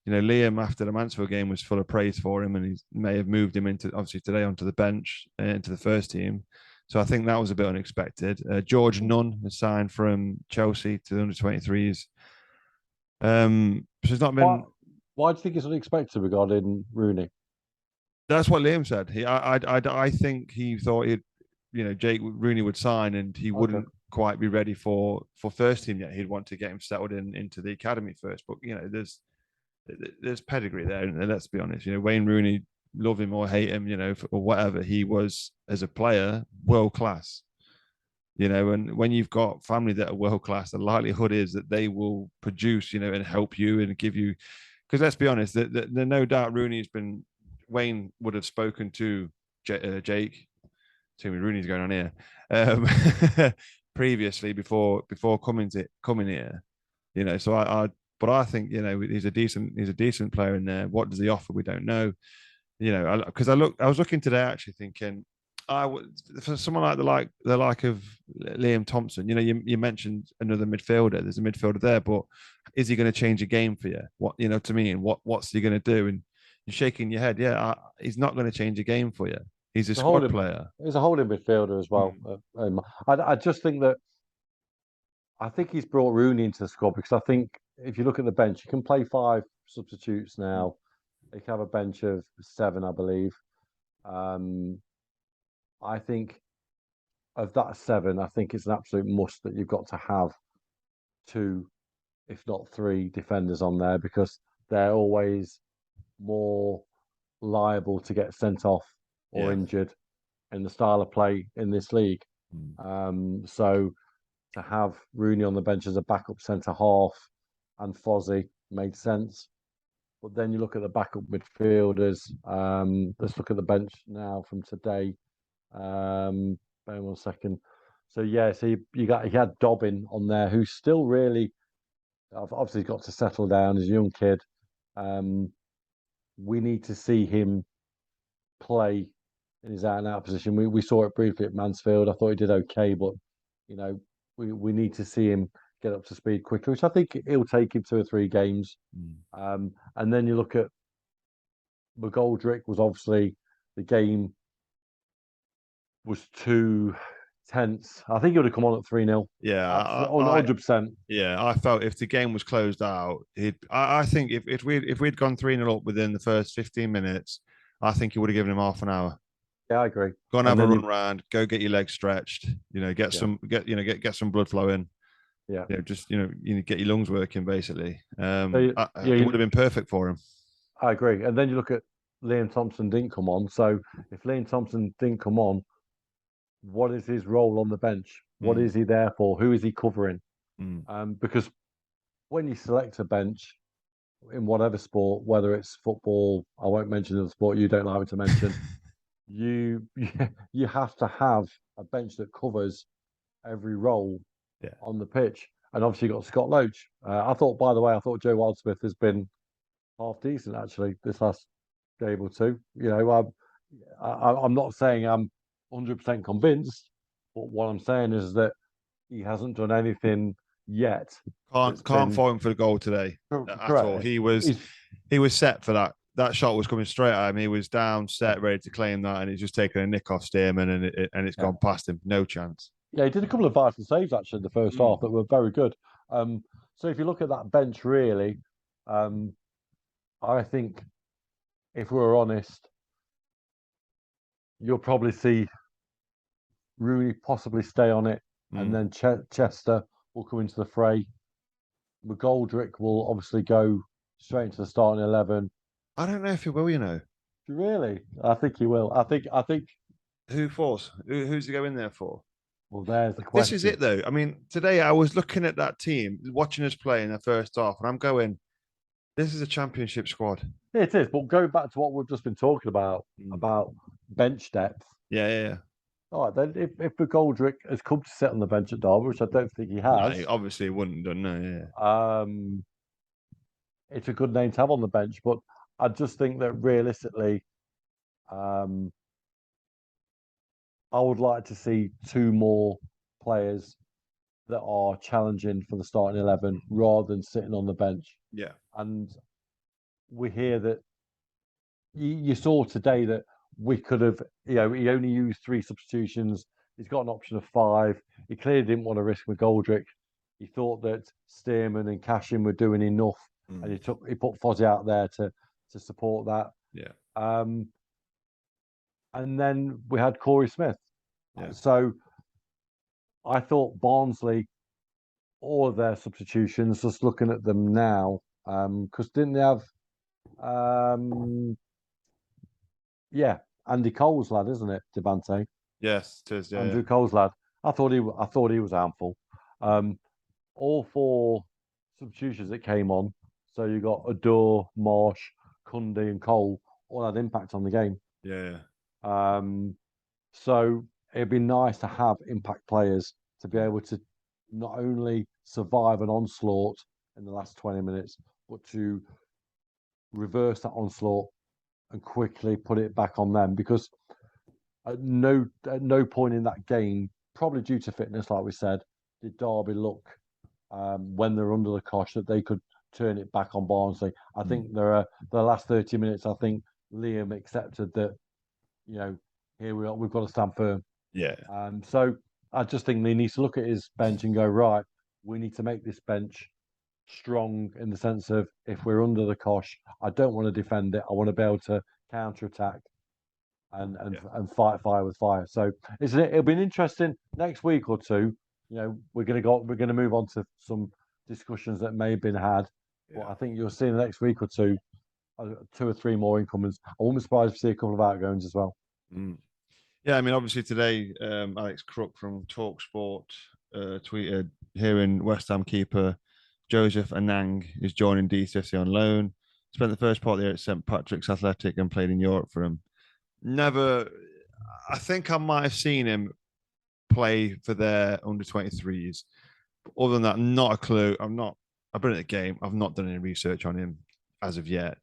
Liam after the Mansfield game was full of praise for him, and he may have moved him into obviously today onto the bench into the first team. So I think that was a bit unexpected. George Nunn has signed from Chelsea to the under-23s. So it's not Why, been. why do you think it's unexpected regarding Rooney? That's what Liam said. I think he thought Jake Rooney would sign, and he Okay. wouldn't quite be ready for first team yet. He'd want to get him settled into the academy first. But there's pedigree there, and let's be honest. Wayne Rooney, love him or hate him, or whatever, he was as a player world class. And when you've got family that are world class, the likelihood is that they will produce, and help you and give you. Because let's be honest, the no doubt Rooney's been. Wayne would have spoken to Jake. Too many Rooney's going on here. Previously, before coming here, So but I think he's a decent player in there. What does he offer? We don't know. Because I was looking today actually thinking, I would for someone the like of Liam Thompson. You mentioned another midfielder. There's a midfielder there, but is he going to change a game for you? What to me, and what's he going to do? And you're shaking your head. Yeah, he's not going to change a game for you. He's a He's a squad holding, player. he's a holding midfielder as well. Mm. I just think that I think he's brought Rooney into the squad because I think if you look at the bench, you can play 5 substitutes now. They can have a bench of 7, I believe. Um, I think of that 7, I think it's an absolute must that you've got to have 2, if not 3, defenders on there because they're always more liable to get sent off or Yeah. injured in the style of play in this league. Mm. So to have Rooney on the bench as a backup centre half and Fozzie made sense. But then you look at the backup midfielders. Let's look at the bench now from today. Bear 1 second. So yeah, so you had Dobbin on there, who's still really obviously got to settle down as a young kid. We need to see him play in his out and out position. We saw it briefly at Mansfield. I thought he did okay, but you know, we need to see him get up to speed quickly, which I think it'll take him 2 or 3 games. Mm. And then you look at McGoldrick was obviously the game was too tense. I think he would have come on at 3-0. Yeah, Absolutely, 100%. yeah, I felt if the game was closed out, I think if we'd gone 3-0 up within the first 15 minutes, I think he would have given him half an hour. Yeah, I agree. Go and have a run round, go get your legs stretched, get some blood flowing. Yeah. Just get your lungs working basically. It would have been perfect for him. I agree. And then you look at Liam Thompson didn't come on. So if Liam Thompson didn't come on, what is his role on the bench? What is he there for? Who is he covering? Because when you select a bench in whatever sport, whether it's football, I won't mention the sport you don't like me to mention, you have to have a bench that covers every role on the pitch. And obviously, you've got Scott Loach. I thought Joe Wildsmith has been half decent actually this last game or two. I'm not saying I'm 100% convinced, but what I'm saying is that he hasn't done anything yet. Can't fault him for the goal today at all. He was set for that. That shot was coming straight at him. He was down, set, ready to claim that, and he's just taken a nick off Stearman, and it's gone past him. No chance. Yeah, he did a couple of vital saves actually in the first half that were very good. So if you look at that bench, really, I think if we're honest, you'll probably see Rooney possibly stay on it, and then Chester will come into the fray. McGoldrick will obviously go straight into the starting 11. I don't know if he will. Really, I think he will. I think. Who force? Who's he go in there for? Well, there's the question. This is it, though. I mean, today I was looking at that team, watching us play in the first half, and I'm going, this is a championship squad. It is, but going back to what we've just been talking about bench depth. Yeah. All right, then if McGoldrick has come to sit on the bench at Derby, which I don't think he has. No, he obviously wouldn't have done, no, yeah. It's a good name to have on the bench, but I just think that realistically, I would like to see two more players that are challenging for the starting 11 rather than sitting on the bench. Yeah. And we hear that you saw today that we could have, he only used 3 substitutions. He's got an option of 5. He clearly didn't want to risk McGoldrick. He thought that Stearman and Cashin were doing enough, and he put Fozzie out there to support that. Yeah. And then we had Corey Smith. Yeah. So I thought Barnsley, all of their substitutions, just looking at them now, because didn't they have, Andy Cole's lad, isn't it, Devante? Yes, it is. Yeah, Andrew Cole's lad. I thought he was harmful. All 4 substitutions that came on. So you got Adore, Marsh, Cundy, and Cole all had impact on the game. Yeah. So it'd be nice to have impact players to be able to not only survive an onslaught in the last 20 minutes, but to reverse that onslaught and quickly put it back on them. Because at no point in that game, probably due to fitness, like we said, did Derby look when they're under the cosh that they could turn it back on Barnsley. I think the last 30 minutes, I think Liam accepted that, here we are, we've got to stand firm. Yeah. So I just think he needs to look at his bench and go, right, we need to make this bench strong in the sense of if we're under the cosh, I don't want to defend it. I want to be able to counter attack and fight fire with fire. So it'll be an interesting next week or two. We're going to move on to some discussions that may have been had. Yeah. But I think you'll see in the next week or two, 2 or 3 more incomings. I wouldn't be surprised to see a couple of outgoings as well. Yeah, I mean, obviously today, Alex Crook from TalkSport tweeted here in West Ham keeper Joseph Anang is joining DCFC on loan. Spent the first part there at St Patrick's Athletic and played in Europe for him. I think I might have seen him play for their under 23s. But other than that, not a clue. I've been at the game. I've not done any research on him as of yet.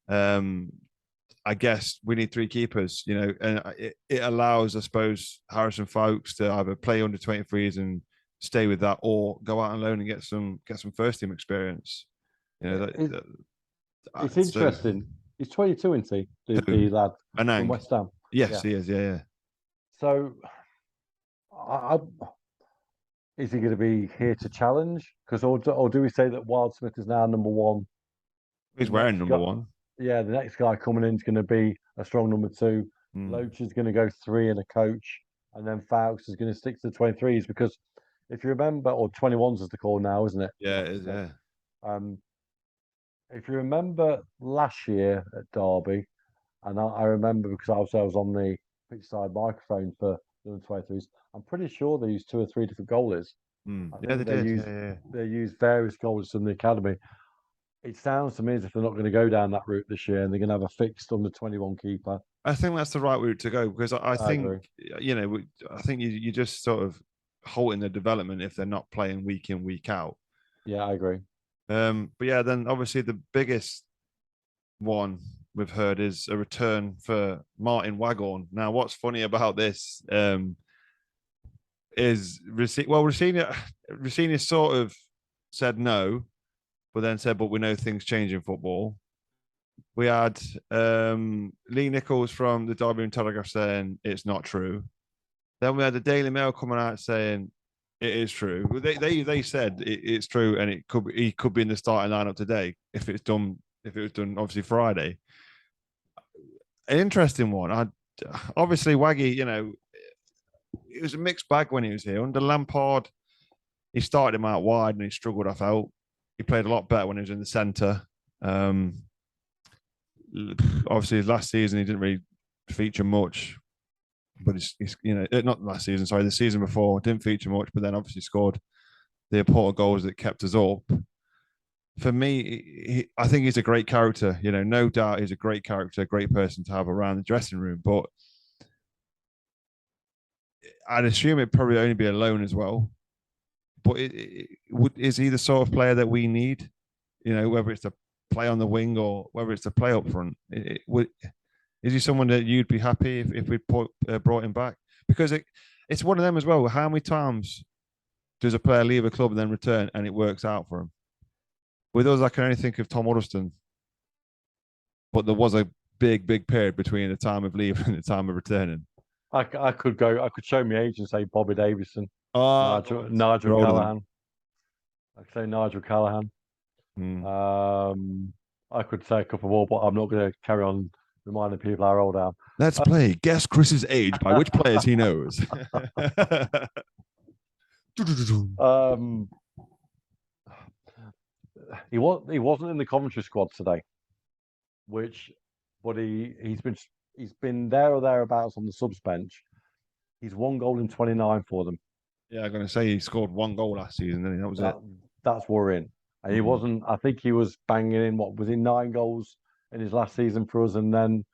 I guess we need 3 keepers, and it allows, I suppose, Harrison Folkes to either play under 23s and stay with that, or go out on loan and get some first team experience. It's interesting. He's 22, isn't he? Who? The lad from Anang. West Ham. Yes, Yeah. he is. Yeah. So, I, is he going to be here to challenge? Because or do we say that Wildsmith is now number one? The He's wearing next number guy, one. yeah, the next guy coming in is going to be a strong number two. Loach is going to go three and a coach, and then Fowkes is going to stick to the 23s because if you remember, or 21s is the call now, isn't it? Yeah, it is. Yeah. Um, if you remember last year at Derby, and I remember because I was on the pitch side microphone for the 23s. I'm pretty sure they used two or three different goalies. I Yeah, they think did. Yeah. they use various goalies from the academy. It sounds to me as if they're not going to go down that route this year, and they're going to have a fixed under 21 keeper. I think that's the right route to go because I think agree. I think you just sort of halting the development if they're not playing week in week out. Yeah, I agree. But yeah, then obviously the biggest one we've heard is a return for Martin Waghorn. Now, what's funny about this is Rosini sort of said no, but then said, "But we know things change in football." We had Lee Nichols from the Derby and Telegraph saying it's not true. Then we had the Daily Mail coming out saying it is true. They said it's true, and he could be in the starting lineup today if it was done obviously Friday. An interesting one. Obviously Waggy, it was a mixed bag when he was here. Under Lampard, he started him out wide and he struggled off out. He played a lot better when he was in the centre. Obviously, last season he didn't really feature much, but he's not last season. Sorry, the season before didn't feature much, but then obviously scored the important goals that kept us up. For me, I think he's a great character. No doubt he's a great character, a great person to have around the dressing room. But I'd assume it'd probably only be a loan as well. But is he the sort of player that we need? Whether it's to play on the wing or whether it's to play up front. Is he someone that you'd be happy if we brought him back? Because it's one of them as well. How many times does a player leave a club and then return and it works out for him? With us, I can only think of Tom Huddleston. But there was a big period between the time of leaving and the time of returning. I could show my age and say Bobby Davison, Nigel Nigel Callahan. I could say Nigel Callahan. I could say a couple more, but I'm not going to carry on reminding people how old I am. Let's play Guess Chris's age by which players he knows. He wasn't in the Coventry squad today, but he's been there or thereabouts on the subs bench. He's 1 goal in 29 for them. Yeah, I'm going to say he scored 1 goal last season, and that was it. That's worrying. And he wasn't. I think he was banging in. What was he? 9 goals in his last season for us, and then.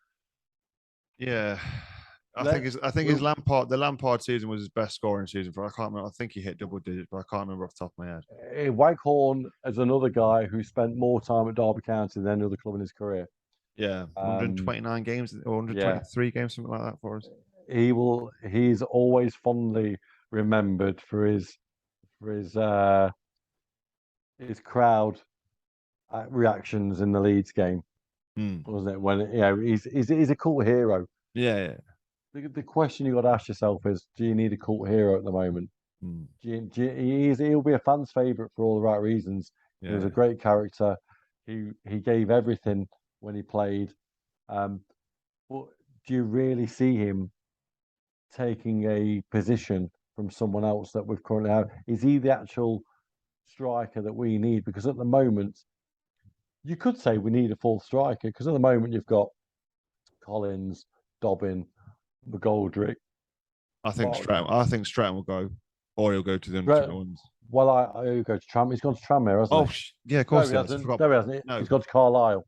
Yeah, I think his Lampard. The Lampard season was his best scoring season for. I can't remember. I think he hit double digits, but I can't remember off the top of my head. Waghorn is another guy who spent more time at Derby County than any other club in his career. Yeah, 129 games or 123 games, something like that for us. He's always fondly remembered for his crowd reactions in the Leeds game, wasn't it? When he's a cult hero. Yeah. The question you got to ask yourself is: do you need a cult hero at the moment? He'll be a fan's favourite for all the right reasons. Yeah. He was a great character. He gave everything when he played. But do you really see him taking a position from someone else that we've currently have? Is he the actual striker that we need? Because at the moment, you could say we need a full striker. Because at the moment, you've got Collins, Dobbin, McGoldrick. I think Stratton will go, or he'll go to the under ones. Well, I'll go to Tram. He's gone to Tranmere, hasn't he? Yeah, of course. No, he hasn't. No. He's gone to Carlisle.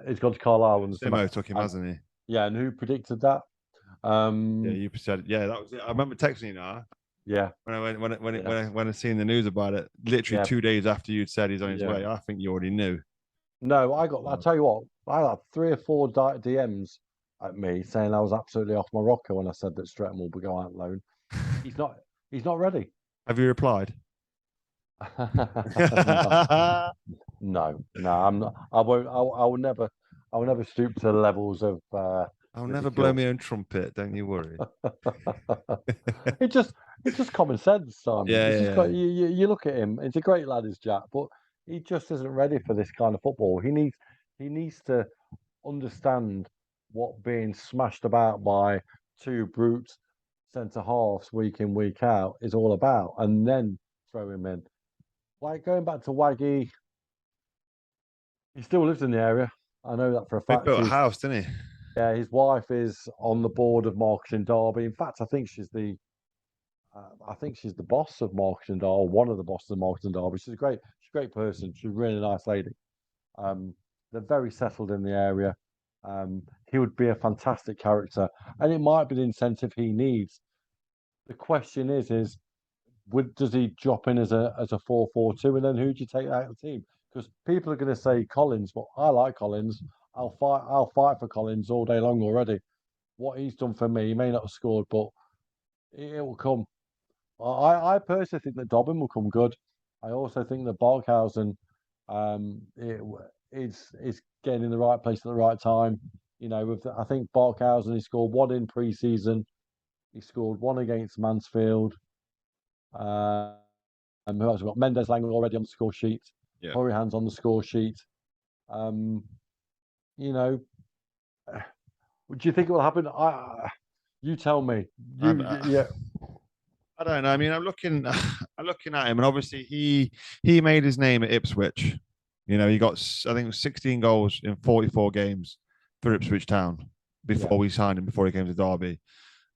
He's gone to Carlisle. Simo took him, hasn't he? Yeah, and who predicted that? Yeah, you said. Yeah, that was it. I remember texting you now. Yeah. When I seen the news about it, literally 2 days after you'd said he's on his way, I think you already knew. No, I'll tell you what, I had 3 or 4 DMs at me saying I was absolutely off my rocker when I said that Stratton will be going out loan. He's not ready. Have you replied? No, I'm not. I won't. I will never. I'll never stoop to the levels of I'll never blow ridicule. my own trumpet. Don't you worry. it just it's just common sense, Simon. Yeah, It's just yeah, got you look at him. It's a great lad, is Jack, but he just isn't ready for this kind of football. He needs to understand what being smashed about by two brute centre halves week in week out is all about, and then throw him in. Like going back to Waggy, he still lives in the area. I know that for a he fact. built a house, didn't he? Yeah, his wife is on the board of Marketing Derby. In fact, I think she's the boss of Marketing Derby, or one of the bosses of Marketing Derby. She's a great person. She's a really nice lady. Um, they're very settled in the area. He would be a fantastic character, and it might be the incentive he needs. The question is does he drop in as a 4-4-2, and then who do you take out of the team? Because people are going to say Collins, but I like Collins. I'll fight for Collins all day long already. What he's done for me, he may not have scored, but it will come. I personally think that Dobbin will come good. I also think that Barkhausen is getting in the right place at the right time. I think Barkhausen, he scored one in pre-season. He scored one against Mansfield. And who else we got? Mendes Lang already on the score sheet. Yeah. Hurrihan's on the score sheet. Um, you know, do you think it will happen? You tell me. Yeah, I don't know. I mean, I'm looking, I'm looking at him, and obviously he made his name at Ipswich. He got I think it was 16 goals in 44 games for Ipswich Town before yeah, we signed him, before he came to Derby.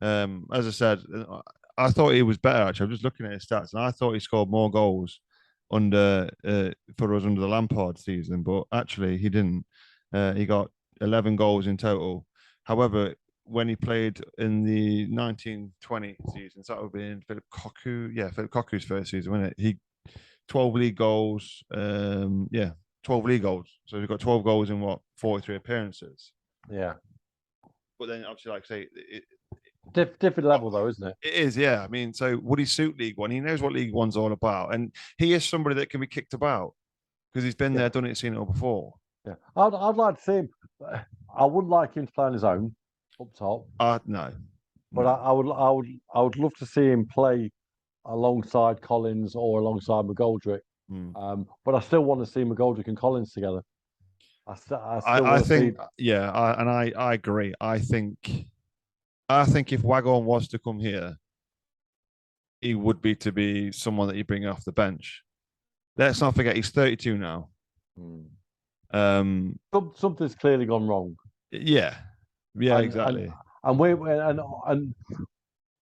As I said, I thought he was better. Actually, I'm just looking at his stats, and I thought he scored more goals under for us under the Lampard season, but actually he didn't. He got 11 goals in total. However, when he played in the 1920 season, so that would be in Philip Koku's first season, wasn't it? He 12 league goals. Yeah, 12 league goals. So he got 12 goals in 43 appearances. yeah. But then obviously, like I say, Different level though, isn't it? it is, yeah. I mean, so would he suit League One? He knows what League One's all about, and he is somebody that can be kicked about because he's been there, Yeah, done it, seen it all before. yeah. I'd like to see him. I wouldn't like him to play on his own up top, No, but no. I would love to see him play alongside Collins or alongside McGoldrick. Mm. But I still want to see McGoldrick and Collins together. I still I want to see. think, yeah, I agree. I think if Wagon was to come here, he would be to be someone that you bring off the bench. Let's not forget he's 32 now. Hmm. Um, Something's clearly gone wrong, yeah, yeah, and and exactly. and and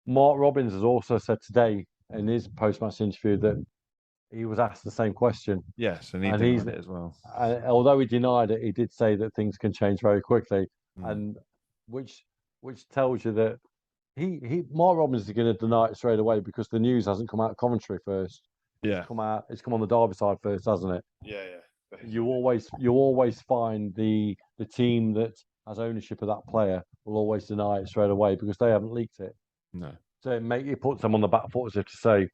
Mark Robbins has also said today in his post-match interview that he was asked the same question, Yes, and he and he's denied it as well. although he denied it, he did say that things can change very quickly, Mm. and which which tells you that he Mark Robbins is going to deny it straight away because the news hasn't come out of Coventry first. Yeah, It's come on the Derby side first, hasn't it? yeah, yeah. You always find the team that has ownership of that player will always deny it straight away because they haven't leaked it. No. So it puts them on the back foot as if to say,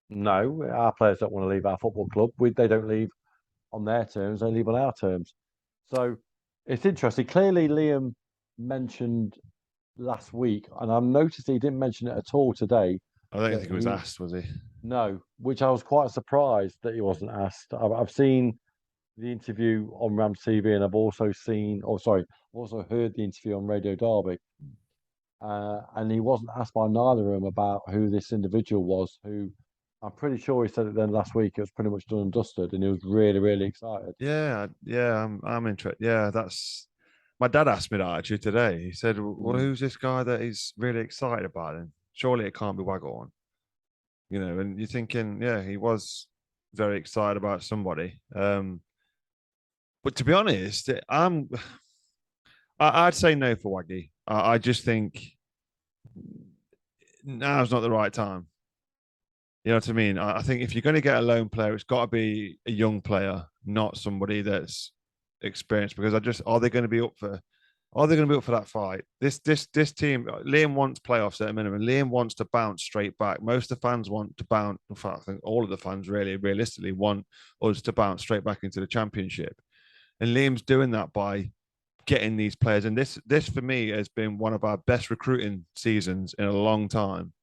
no, our players don't want to leave our football club. They don't leave on their terms; they leave on our terms. So it's interesting. Clearly, Liam mentioned last week, and I've noticed he didn't mention it at all today. I don't That think he was asked, was he? no, which I was quite surprised that he wasn't asked. I've seen the interview on Ram TV, and I've also also heard the interview on Radio Derby. And he wasn't asked by neither of them about who this individual was. Who I'm pretty sure he said it then last week. It was pretty much done and dusted, and he was really, really excited. Yeah, yeah. I'm interested. Yeah, that's my dad asked me that actually today. He said, "Well, Mm. who's this guy that he's really excited about?" And surely it can't be Waghorn, And you're thinking, yeah, he was very excited about somebody. But to be honest, I'd say no for Waggy. I just think now's not the right time. You know what I mean? I think if you're going to get a lone player, it's got to be a young player, not somebody that's experienced. Because are they going to be up for? Are they going to be up for that fight? This team, Liam wants playoffs at a minimum. Liam wants to bounce straight back. Most of the fans want to bounce. In fact, I think all of the fans really, realistically, want us to bounce straight back into the championship. And Liam's doing that by getting these players. And this for me has been one of our best recruiting seasons in a long time.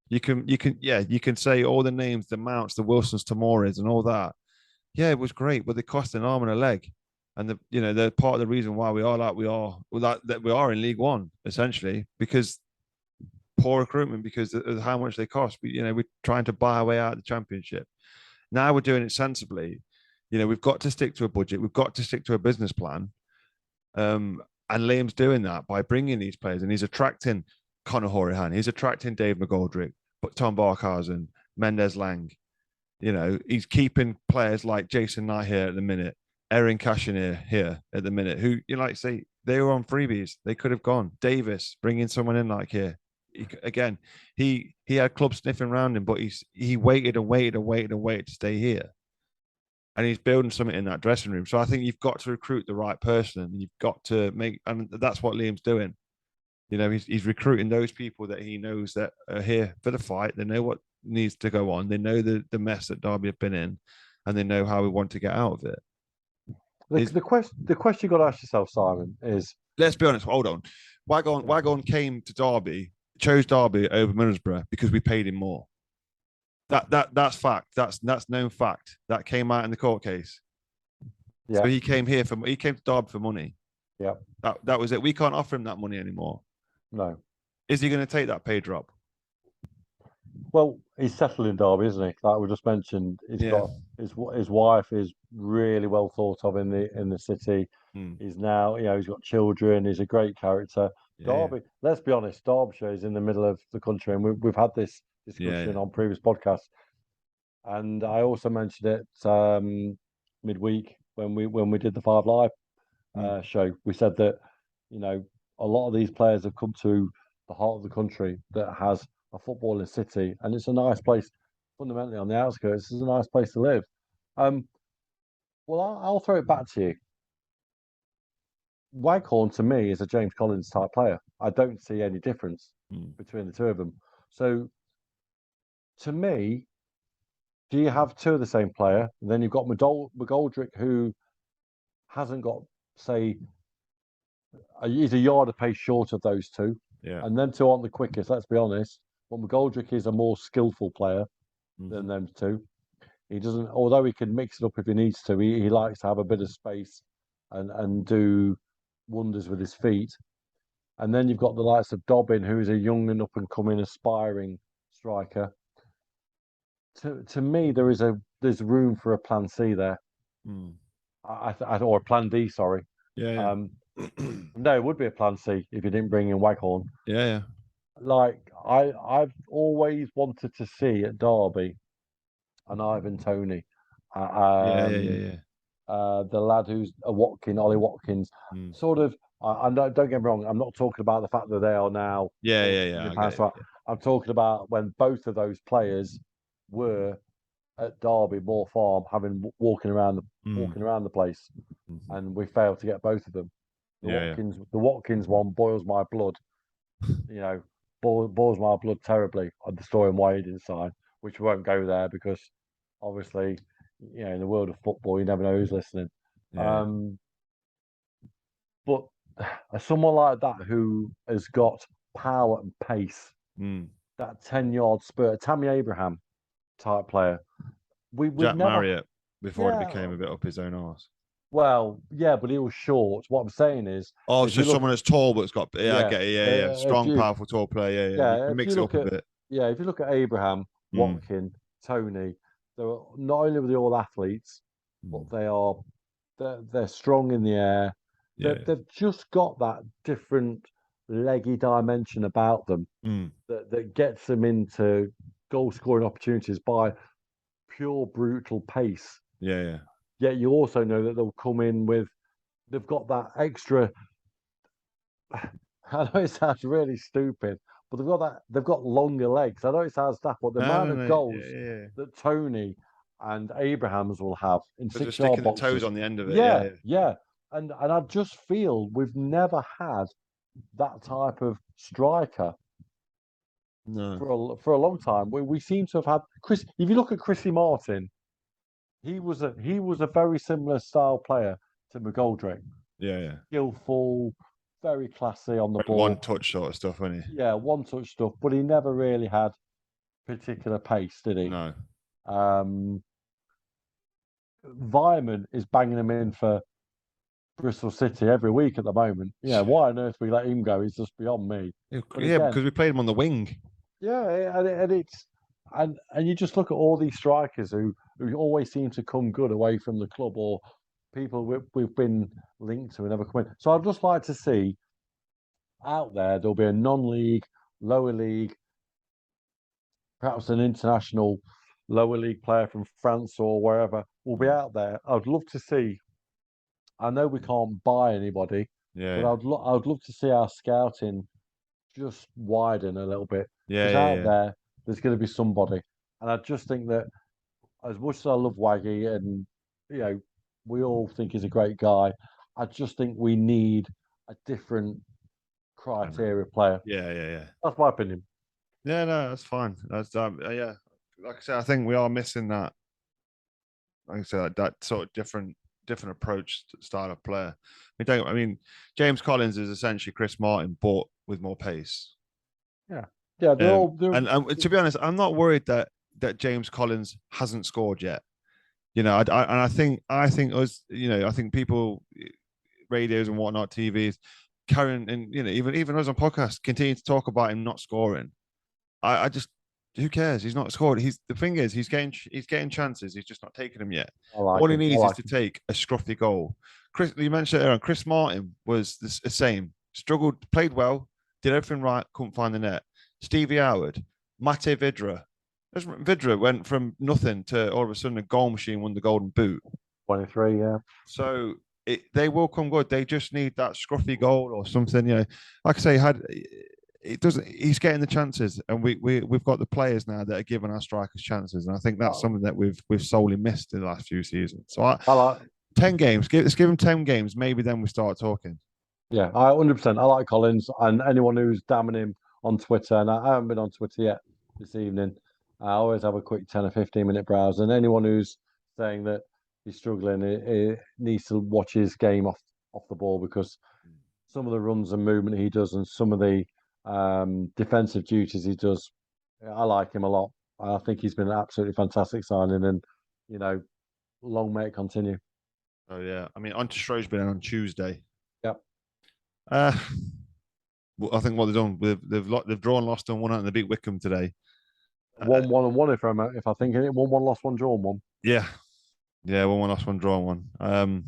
You can say all the names, the Mounts, the Wilsons, Tamores, and all that. Yeah, it was great, but they cost an arm and a leg. And they're part of the reason why we are like we are, that we are in League One, essentially, because poor recruitment, because of how much they cost. We're trying to buy our way out of the Championship. Now we're doing it sensibly. We've got to stick to a budget. We've got to stick to a business plan. And Liam's doing that by bringing these players, and he's attracting Conor Hourihane. He's attracting Dave McGoldrick, but Tom Barkhausen, Mendes Lang. He's keeping players like Jason Knight here at the minute, Eiran Cashin here at the minute, who, like say, they were on freebies. They could have gone. Davis, bringing someone in like here. He had clubs sniffing around him, but he waited and waited and waited and waited to stay here. And he's building something in that dressing room. So I think you've got to recruit the right person, and you've got to and that's what Liam's doing. He's recruiting those people that he knows that are here for the fight. They know what needs to go on. They know the mess that Derby have been in, and they know how we want to get out of it. The question you got to ask yourself, Simon, is: let's be honest. Hold on. Wagon came to Derby, chose Derby over Middlesbrough because we paid him more. That's fact. That's known fact. That came out in the court case. Yeah. So he came to Derby for money. Yeah. That was it. We can't offer him that money anymore. No. Is he going to take that pay drop? Well, he's settled in Derby, isn't he? Like we just mentioned, got his wife is really well thought of in the city. He's now, he's got children. He's a great character. Derby. Let's be honest, Derbyshire is in the middle of the country, and we've had this discussion on previous podcasts. And I also mentioned it midweek when we did the 5 Live show. We said that a lot of these players have come to the heart of the country that has a footballing city, and it's a nice place. Fundamentally, on the outskirts, it's a nice place to live. Well, I'll throw it back to you. Waghorn, to me, is a James Collins type player. I don't see any difference between the two of them. So, to me, do you have two of the same player? And then you've got McGoldrick, who hasn't got, say, he's a yard of pace short of those two. Yeah. And them two aren't the quickest, let's be honest. But McGoldrick is a more skillful player than them two. He doesn't, although he can mix it up if he needs to, he likes to have a bit of space and do wonders with his feet. And then you've got the likes of Dobbin, who is a young and up-and-coming, aspiring striker. To me, there's room for a plan C there. Or a plan D, sorry. Yeah. No, it would be a plan C if you didn't bring in Waghorn. Yeah. Like I've always wanted to see at Derby an Ivan Toney. The lad who's Ollie Watkins. Sort of. Don't get me wrong. I'm not talking about the fact that they are now. I'm talking about when both of those players were at Derby Moor Farm, walking around the place, and we failed to get both of them. The Watkins one boils my blood. Boils my blood terribly on the story and why he didn't sign, which we won't go there because obviously, in the world of football, you never know who's listening. Yeah. But someone like that who has got power and pace, that 10-yard spurt, Tammy Abraham type player. Jack Marriott before he became a bit up his own arse. Well, yeah, but he was short. What I'm saying is, it's just someone that's tall but's got. I get it. Strong, powerful, tall player. Yeah. You can mix it up a bit. Yeah, if you look at Abraham, Watkin, Toney, they're not only were they all athletes, but they're strong in the air. They've just got that different leggy dimension about them that gets them into goal scoring opportunities by pure brutal pace. Yeah. Yet you also know that they'll come in with, they've got that extra. I know it sounds really stupid, but they've got longer legs. I know it sounds daft, but the amount of goals that Toney and Abrahams will have in 6-yard boxes, the toes on the end of it. Yeah. And I just feel we've never had that type of striker. No. For a long time. We seem to have had Chris. If you look at Chrissy Martin, he was a very similar style player to McGoldrick. Yeah. skillful, very classy on the ball. One touch sort of stuff, wasn't he? Yeah, one touch stuff, but he never really had particular pace, did he? No. Vyman is banging him in for Bristol City every week at the moment. Yeah, why on earth we let him go is just beyond me. But Yeah, again, because we played him on the wing. yeah, and you just look at all these strikers who always seem to come good away from the club, or people we've been linked to and never come in. So I'd just like to see out there'll be a non-league, lower league, perhaps an international lower league player from France or wherever will be out there. I'd love to see. I know we can't buy anybody, but Yeah. I'd love to see our scouting just widen a little bit, because out Yeah. there's going to be somebody, and I just think that as much as I love Waggy and we all think he's a great guy, I just think we need a different criteria player. Yeah. That's my opinion. Yeah, no, that's fine. That's yeah. Like I said, I think we are missing that. Like I said, that sort of different approach to style of player. I mean, James Collins is essentially Chris Martin, but with more pace. Yeah, they're all. And to be honest, I'm not worried that James Collins hasn't scored yet. And I think us, I think people, radios and whatnot, TVs, carrying and even us on podcasts continue to talk about him not scoring. I just, who cares? He's not scored. The thing is, he's getting chances. He's just not taking them yet. All he needs is to take a scruffy goal. You mentioned earlier, Chris Martin was the same. Struggled, played well, did everything right, couldn't find the net. Stevie Howard, Mate Vidra. Vidra went from nothing to all of a sudden a goal machine, won the Golden Boot. 23, yeah. So they will come good. They just need that scruffy goal or something. Like I say, he's getting the chances, and we've got the players now that are giving our strikers chances, and I think that's something that we've solely missed in the last few seasons. So I like 10 games. Let's give him 10 games. Maybe then we start talking. Yeah, I 100%. I like Collins, and anyone who's damning him on Twitter, and I haven't been on Twitter yet this evening. I always have a quick 10 or 15-minute browse, and anyone who's saying that he's struggling, he needs to watch his game off the ball, because some of the runs and movement he does, and some of the defensive duties he does, I like him a lot. I think he's been an absolutely fantastic signing, and long may it continue. Oh yeah, I mean, on to Shrewsbury on Tuesday. Yep. I think what they've done, they've drawn, lost, and won out, and they beat Wickham today. 1-1 and 1 if I think it. 1-1 lost, 1 drawn, 1. Yeah, 1-1 lost, 1 drawn, 1.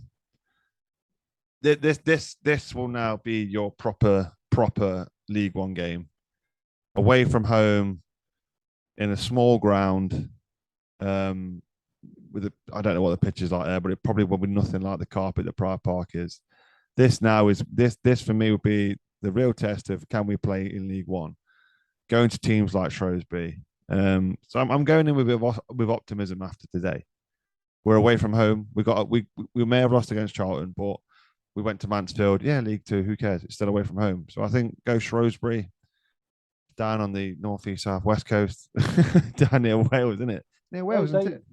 This will now be your proper League One game, away from home, in a small ground. I don't know what the pitch is like there, but it probably will be nothing like the carpet that Pride Park is. This for me would be the real test of, can we play in League One, going to teams like Shrewsbury. So I'm going in with optimism after today. We're away from home. We may have lost against Charlton, but we went to Mansfield. Yeah, League Two. Who cares? It's still away from home. So I think go Shrewsbury, down on the northeast, southwest coast, down near Wales, isn't it? Near Wales, isn't it?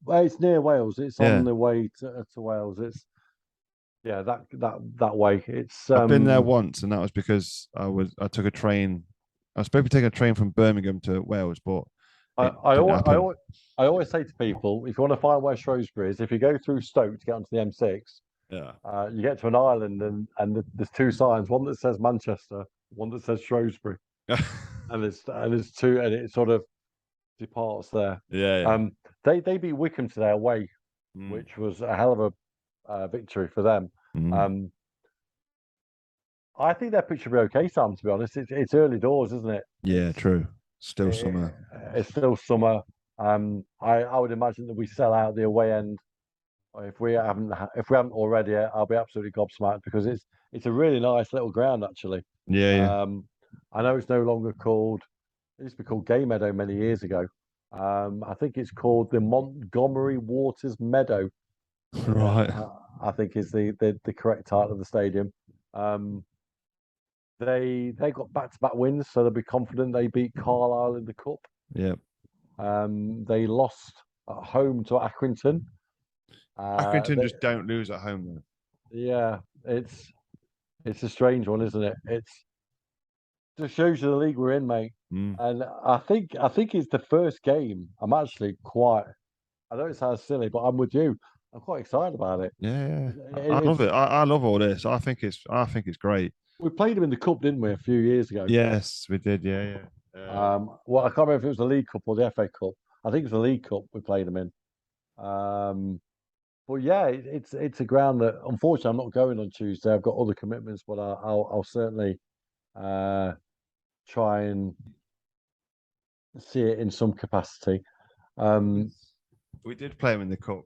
It's near Wales. It's on the way to Wales. It's that way. It's I've been there once, and that was because I took a train. I was supposed to take a train from Birmingham to Wales, but I always say to people, if you want to find where Shrewsbury is, if you go through Stoke to get onto the M6, you get to an island, and there's 2 signs, one that says Manchester, one that says Shrewsbury, and it sort of departs there. They beat Wickham today away, which was a hell of a victory for them. I think their pitch should be okay, Sam, to be honest. It's early doors, isn't it? Yeah, true. Still summer. It's still summer. I would imagine that we sell out the away end. If we haven't already, I'll be absolutely gobsmacked, because it's a really nice little ground, actually. Yeah. I know it's no longer called. It used to be called Gay Meadow many years ago. I think it's called the Montgomery Waters Meadow. Right. I think is the correct title of the stadium. They got back-to-back wins, so they'll be confident. They beat Carlisle in the cup. Yeah. They lost at home to Accrington. Accrington just don't lose at home, though. Yeah, it's a strange one, isn't it? It's just shows you the league we're in, mate. Mm. And I think it's the first game. I'm actually quite. I know it sounds silly, but I'm with you. I'm quite excited about it. Yeah, I love It's it. I love all this. I think it's great. we played them in the cup, didn't we, a few years ago? Yes, we did. Yeah, yeah. Well, I can't remember if it was the League Cup or the FA Cup. I think it was the League Cup we played them in. But yeah, it's a ground that unfortunately I'm not going on Tuesday. I've got other commitments, but I'll certainly uh, try and see it in some capacity. Um, We did play them in the cup.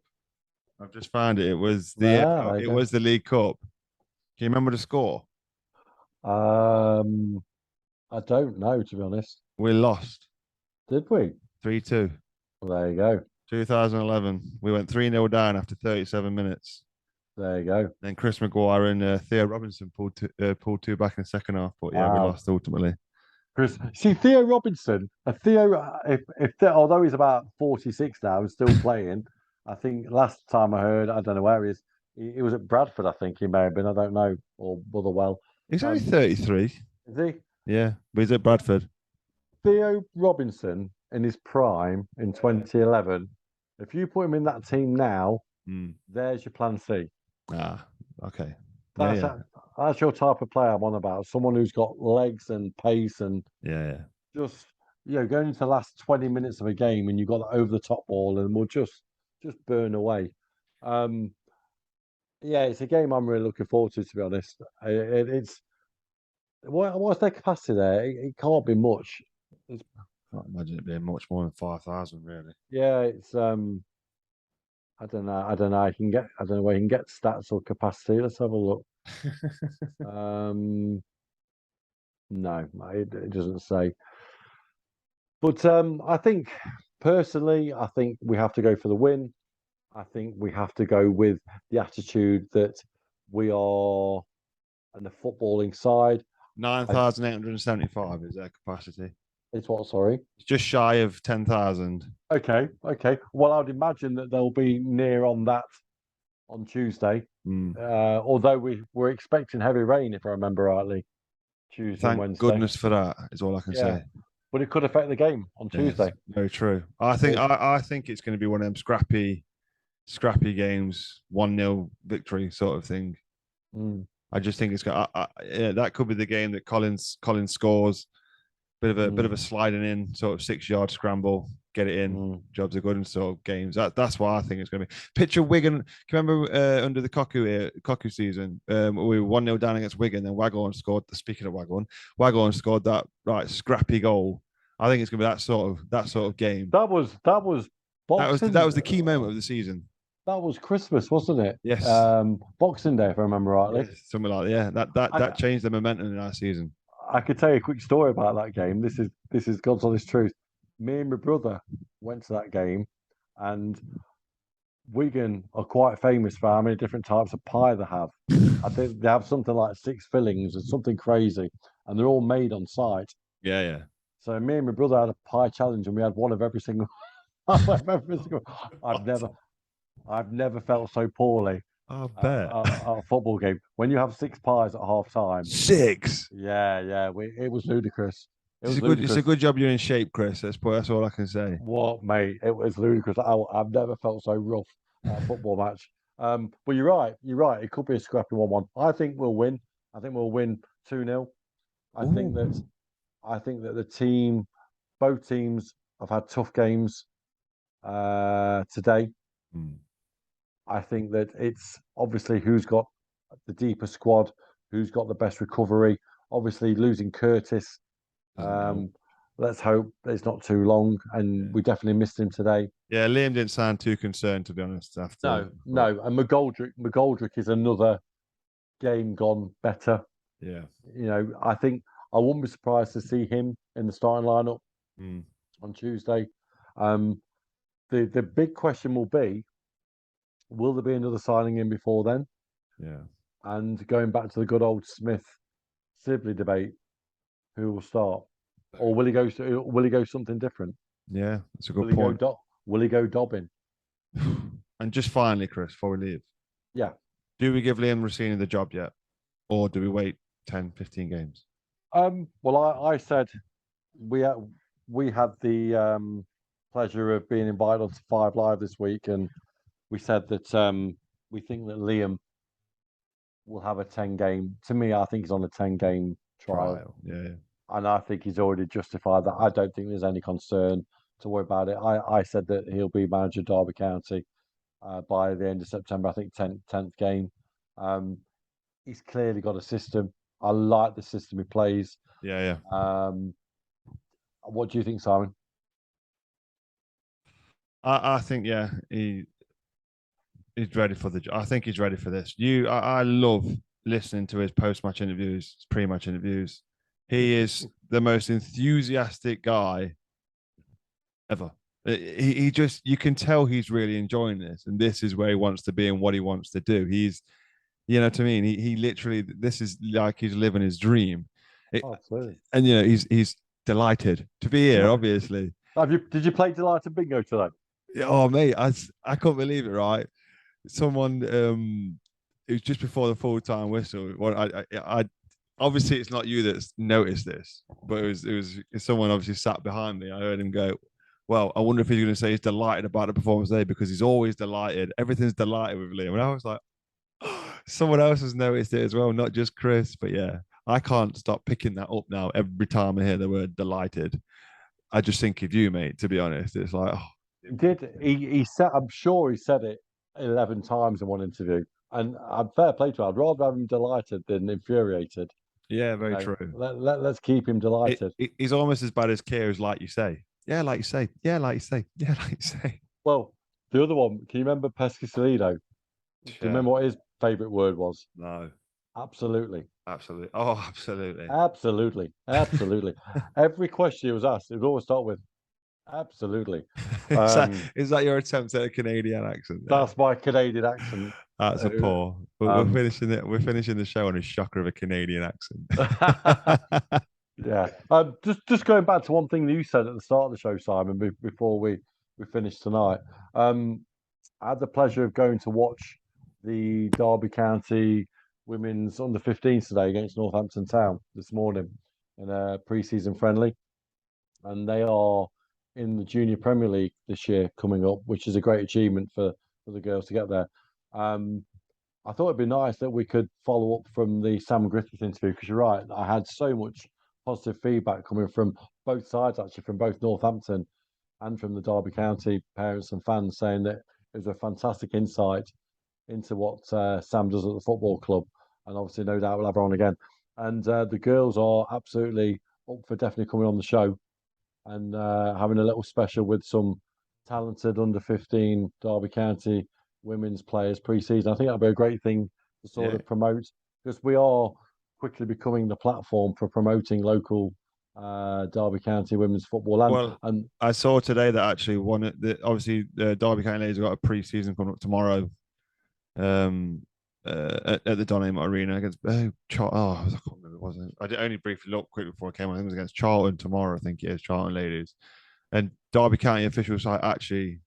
I've just found it. It was the there you it go. was the League Cup. Can you remember the score? Um, I don't know, to be honest. We lost Did we? 3-2. Well, there you go. 2011. We went 3-0 down after 37 minutes. There you go. Then Chris Maguire and Theo Robinson pulled two back in the second half. But yeah, we Wow. lost ultimately. Chris, see Theo Robinson. Although he's about 46 now and still playing, I think last time I heard, I don't know where he is. He was at Bradford, I think he may have been. I don't know, or Motherwell. He's only Um, 33. is he? Yeah, but he's at Bradford. Theo Robinson in his prime in 2011. If you put him in that team now, Mm. there's your plan C. Ah, okay. Yeah, That's yeah, that, that's your type of player I'm on about. Someone who's got legs and pace and yeah, yeah. just going into the last 20 minutes of a game and you've got the over the top ball and will just burn away. Um, yeah, it's a game I'm really looking forward to be honest. It's what's their capacity there? It can't be much. It's, Can't imagine it being much more than 5,000, really. yeah, it's I don't know. I don't know. I don't know where you can get stats or capacity. Let's have a look. Um, no, it doesn't say. But I think personally, I think we have to go for the win. I think we have to go with the attitude that we are on the footballing side. I 9,875 is their capacity. it's what, sorry. It's just shy of 10,000. Okay, okay. Well, I'd imagine that they'll be near on that on Tuesday. Mm. Although we're expecting heavy rain, if I remember rightly, Tuesday and Thank Wednesday. goodness for that, is all I can Yeah, say. but it could affect the game on Yes, Tuesday. very true. I think If I think it's going to be one of them scrappy games, 1-0 victory sort of thing. mm, I just think it's got yeah, that could be the game that Collins scores. Bit of a mm, sliding in sort of 6 yard scramble, get it in. mm. Jobs are good in sort of games. That's what I think it's going to be. Picture Wigan. Can you remember under the Cocu season, we were 1-0 down against Wigan, then Waghorn scored. Speaking of Waghorn scored that right scrappy goal. I think it's going to be that sort of game. That was That Boxing. was the key moment of the season. That was Christmas, wasn't it? Yes, Boxing Day, if I remember rightly. yes, something like that. Yeah, that I changed the momentum in our season. I could tell you a quick story about that game. This is God's honest truth. Me and my brother went to that game, and Wigan are quite famous for how many different types of pie they have. I think they have something like 6 fillings and something crazy, and they're all made on site. Yeah, yeah. So me and my brother had a pie challenge, and we had one of every single. I've never, I've never felt so poorly I at, bet. a football game. When you have 6 pies at half time, Six. yeah, it was ludicrous. It It's was a good. It's a ludicrous. good job you're in shape, Chris. That's all I can say. What, mate? It was ludicrous. I've never felt so rough at a football match. But you're right. You're right. It could be a scrappy 1-1. I think we'll win. I think we'll win 2-0. I think that Ooh. I think that both teams have had tough games today. Hmm. I think that it's obviously who's got the deeper squad, who's got the best recovery. Obviously, losing Curtis. Doesn't help. Um, let's hope it's not too long, and Yeah. we definitely missed him today. Yeah, Liam didn't sound too concerned, to be honest. After, No, but no, and McGoldrick is another game gone better. yeah. I think I wouldn't be surprised to see him in the starting lineup Mm. on Tuesday. Um, the big question will be, will there be another signing in before then? Yeah. And going back to the good old Smith Sibley debate, who will start, or will he go something different? Yeah, that's a Will good he go point. Will he go Dobbin? And just finally, Chris, before we leave, Yeah. Do we give Liam Rossini the job yet? Or do we wait 10, 15 games? Well, I said we had, we had the pleasure of being invited onto Five Live this week, and we said that we think that Liam will have a 10-game. To me, I think he's on a 10-game trial. Yeah. And I think he's already justified that. I don't think there's any concern to worry about it. I said that he'll be manager of Derby County by the end of September. I think 10th game. He's clearly got a system. I like the system he plays. Yeah. What do you think, Simon? I think he's ready for the. I think he's ready for this. I love listening to his post-match interviews, his pre-match interviews. He is the most enthusiastic guy ever. He just, you can tell he's really enjoying this, and this is where he wants to be and what he wants to do. He's, you know what I mean? He literally, this is like he's living his dream. Absolutely. And he's delighted to be here, obviously. Did you play Delighted Bingo today? Oh mate, I couldn't believe it, right? Someone it was just before the full-time whistle. Well, I obviously it's not you that's noticed this, but it was someone obviously sat behind me. I heard him go, well, I wonder if he's going to say he's delighted about the performance today, because he's always delighted. Everything's delighted with Liam. And I was like, oh, someone else has noticed it as well, not just Chris. But yeah, I can't stop picking that up now. Every time I hear the word delighted, I just think of you, mate, to be honest. It's like, oh. He said, I'm sure he said it 11 times in one interview. And I'm fair play to him. I'd rather have him delighted than infuriated. Yeah, very true. Let's keep him delighted. He's almost as bad as Kira's, like you say. Yeah, like you say. Yeah, like you say. Yeah, like you say. Well, the other one, can you remember Pescasolido? Do you remember what his favourite word was? No. Absolutely. Absolutely. Oh, absolutely. Absolutely. Absolutely. Every question he was asked, it would always start with absolutely. Is that your attempt at a Canadian accent? That's my Canadian accent. That's a poor. We're finishing it. We're finishing the show on a shocker of a Canadian accent. Yeah. Just going back to one thing that you said at the start of the show, Simon, before we finish tonight. I had the pleasure of going to watch the Derby County women's under 15s today against Northampton Town this morning in a pre-season friendly, and they are in the Junior Premier League this year coming up, which is a great achievement for the girls to get there. I thought it'd be nice that we could follow up from the Sam Griffith interview, because you're right, I had so much positive feedback coming from both sides, actually, from both Northampton and from the Derby County parents and fans, saying that it was a fantastic insight into what Sam does at the football club. And obviously, no doubt we'll have her on again. And the girls are absolutely up for definitely coming on the show and having a little special with some talented under 15 Derby County women's players pre-season. I think that'd be a great thing to sort of promote, because we are quickly becoming the platform for promoting local Derby County women's football. And I saw today that actually obviously the Derby County ladies have got a pre-season coming up tomorrow. At the Donham Arena against I can't remember, it wasn't. I did only briefly look quick before I came on. I think it was against Charlton tomorrow. I think it is Charlton ladies, and Derby County official site actually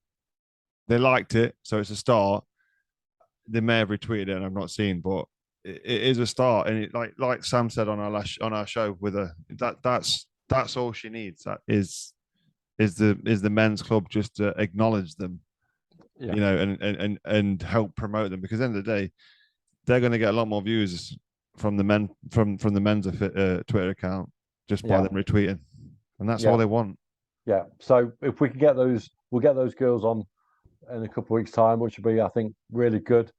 they liked it, so it's a start. They may have retweeted it, and I've not seen, but it is a start. And it, like Sam said on our show with her, that's all she needs. That is the men's club just to acknowledge them, and help promote them, because at the end of the day, they're going to get a lot more views from the men from the men's Twitter account just by them retweeting, and that's all they want. Yeah. So if we can get those, we'll get those girls on in a couple of weeks' time, which would be, I think, really good.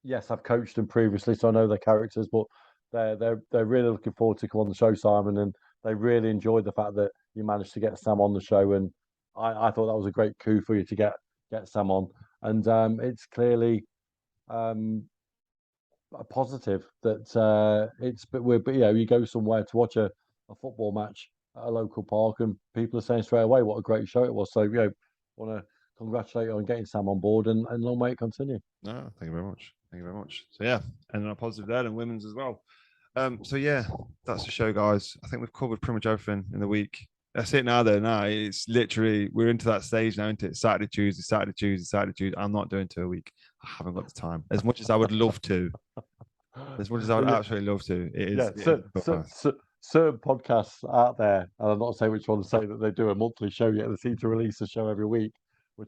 Yes, I've coached them previously, so I know their characters, but they're really looking forward to come on the show, Simon, and they really enjoyed the fact that you managed to get Sam on the show, and I thought that was a great coup for you to get Sam on, and it's clearly a positive that you go somewhere to watch a football match at a local park, and people are saying straight away what a great show it was. So want to congratulate you on getting Sam on board, and long may it continue. No, thank you very much. Thank you very much. So yeah, and on a positive there, and women's as well. So yeah, that's the show, guys. I think we've covered pretty much everything in the week. That's it now, though. Now it's literally we're into that stage now, isn't it? Saturday, Tuesday, Saturday, Tuesday, Saturday, Tuesday. I'm not doing 2 a week. I haven't got the time. As much as I would love to, as much as I would Yeah, absolutely love to, yeah. it is a tough ask. Certain podcasts out there, and I'm not saying which one to say that they do a monthly show yet. They seem to release a show every week,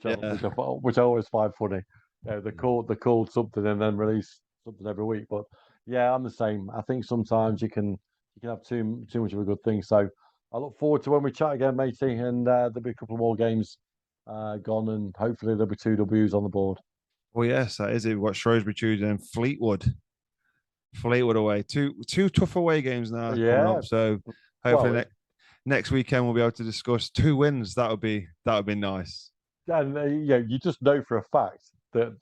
Yeah. which I always find funny. They called something and then release something every week. But yeah, I'm the same. I think sometimes you can have too much of a good thing. So I look forward to when we chat again, matey, and there'll be a couple more games gone, and hopefully there'll be 2 Ws on the board. Well, yes, that is it. We've got Shrewsbury Tuesday and Fleetwood. Fleetwood away. Two tough away games now coming Yeah. up. So hopefully Well, next weekend we'll be able to discuss 2 wins. That would be nice. and you just know for a fact that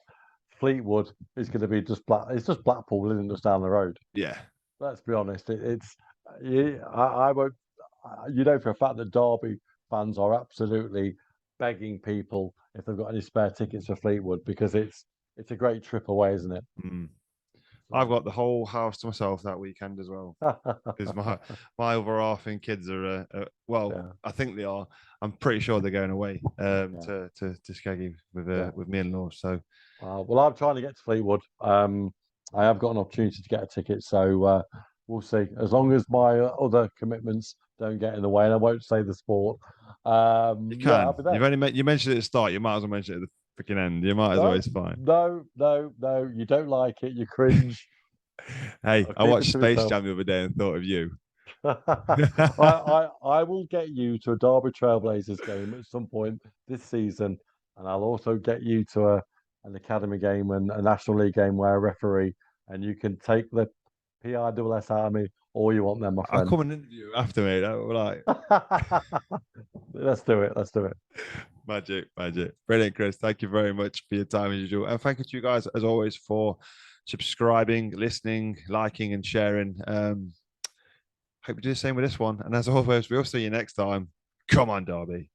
Fleetwood is going to be just black. It's just Blackpool, isn't it, just down the road? Yeah. Let's be honest. It's yeah, I won't. You know for a fact that Derby fans are absolutely begging people if they've got any spare tickets for Fleetwood because it's a great trip away, isn't it? Mm. I've got the whole house to myself that weekend as well. Because my other half and kids are well, Yeah. I think they are. I'm pretty sure they're going away Yeah. to Skeggy Yeah. with me and Law. So Well, I'm trying to get to Fleetwood. I have got an opportunity to get a ticket, so we'll see. As long as my other commitments don't get in the way, and I won't say the sport. you Yeah, I'll can. be there. You mentioned it at the start. You might as well mention it at the freaking end. You might as well. No, It's fine. no. You don't like it. You cringe. Hey, I'll I keep it watched to Space myself. Jam the other day and thought of you. I will get you to a Derby Trailblazers game at some point this season, and I'll also get you to an academy game and a National League game where a referee, and you can take the PISS Army all you want, then, my I'll friend. come and interview you after me. Like Let's do it. Let's do it. magic. Brilliant, Chris. Thank you very much for your time as usual, and thank you to you guys as always for subscribing, listening, liking, and sharing. Hope you do the same with this one. And as always, we'll see you next time. Come on, Derby.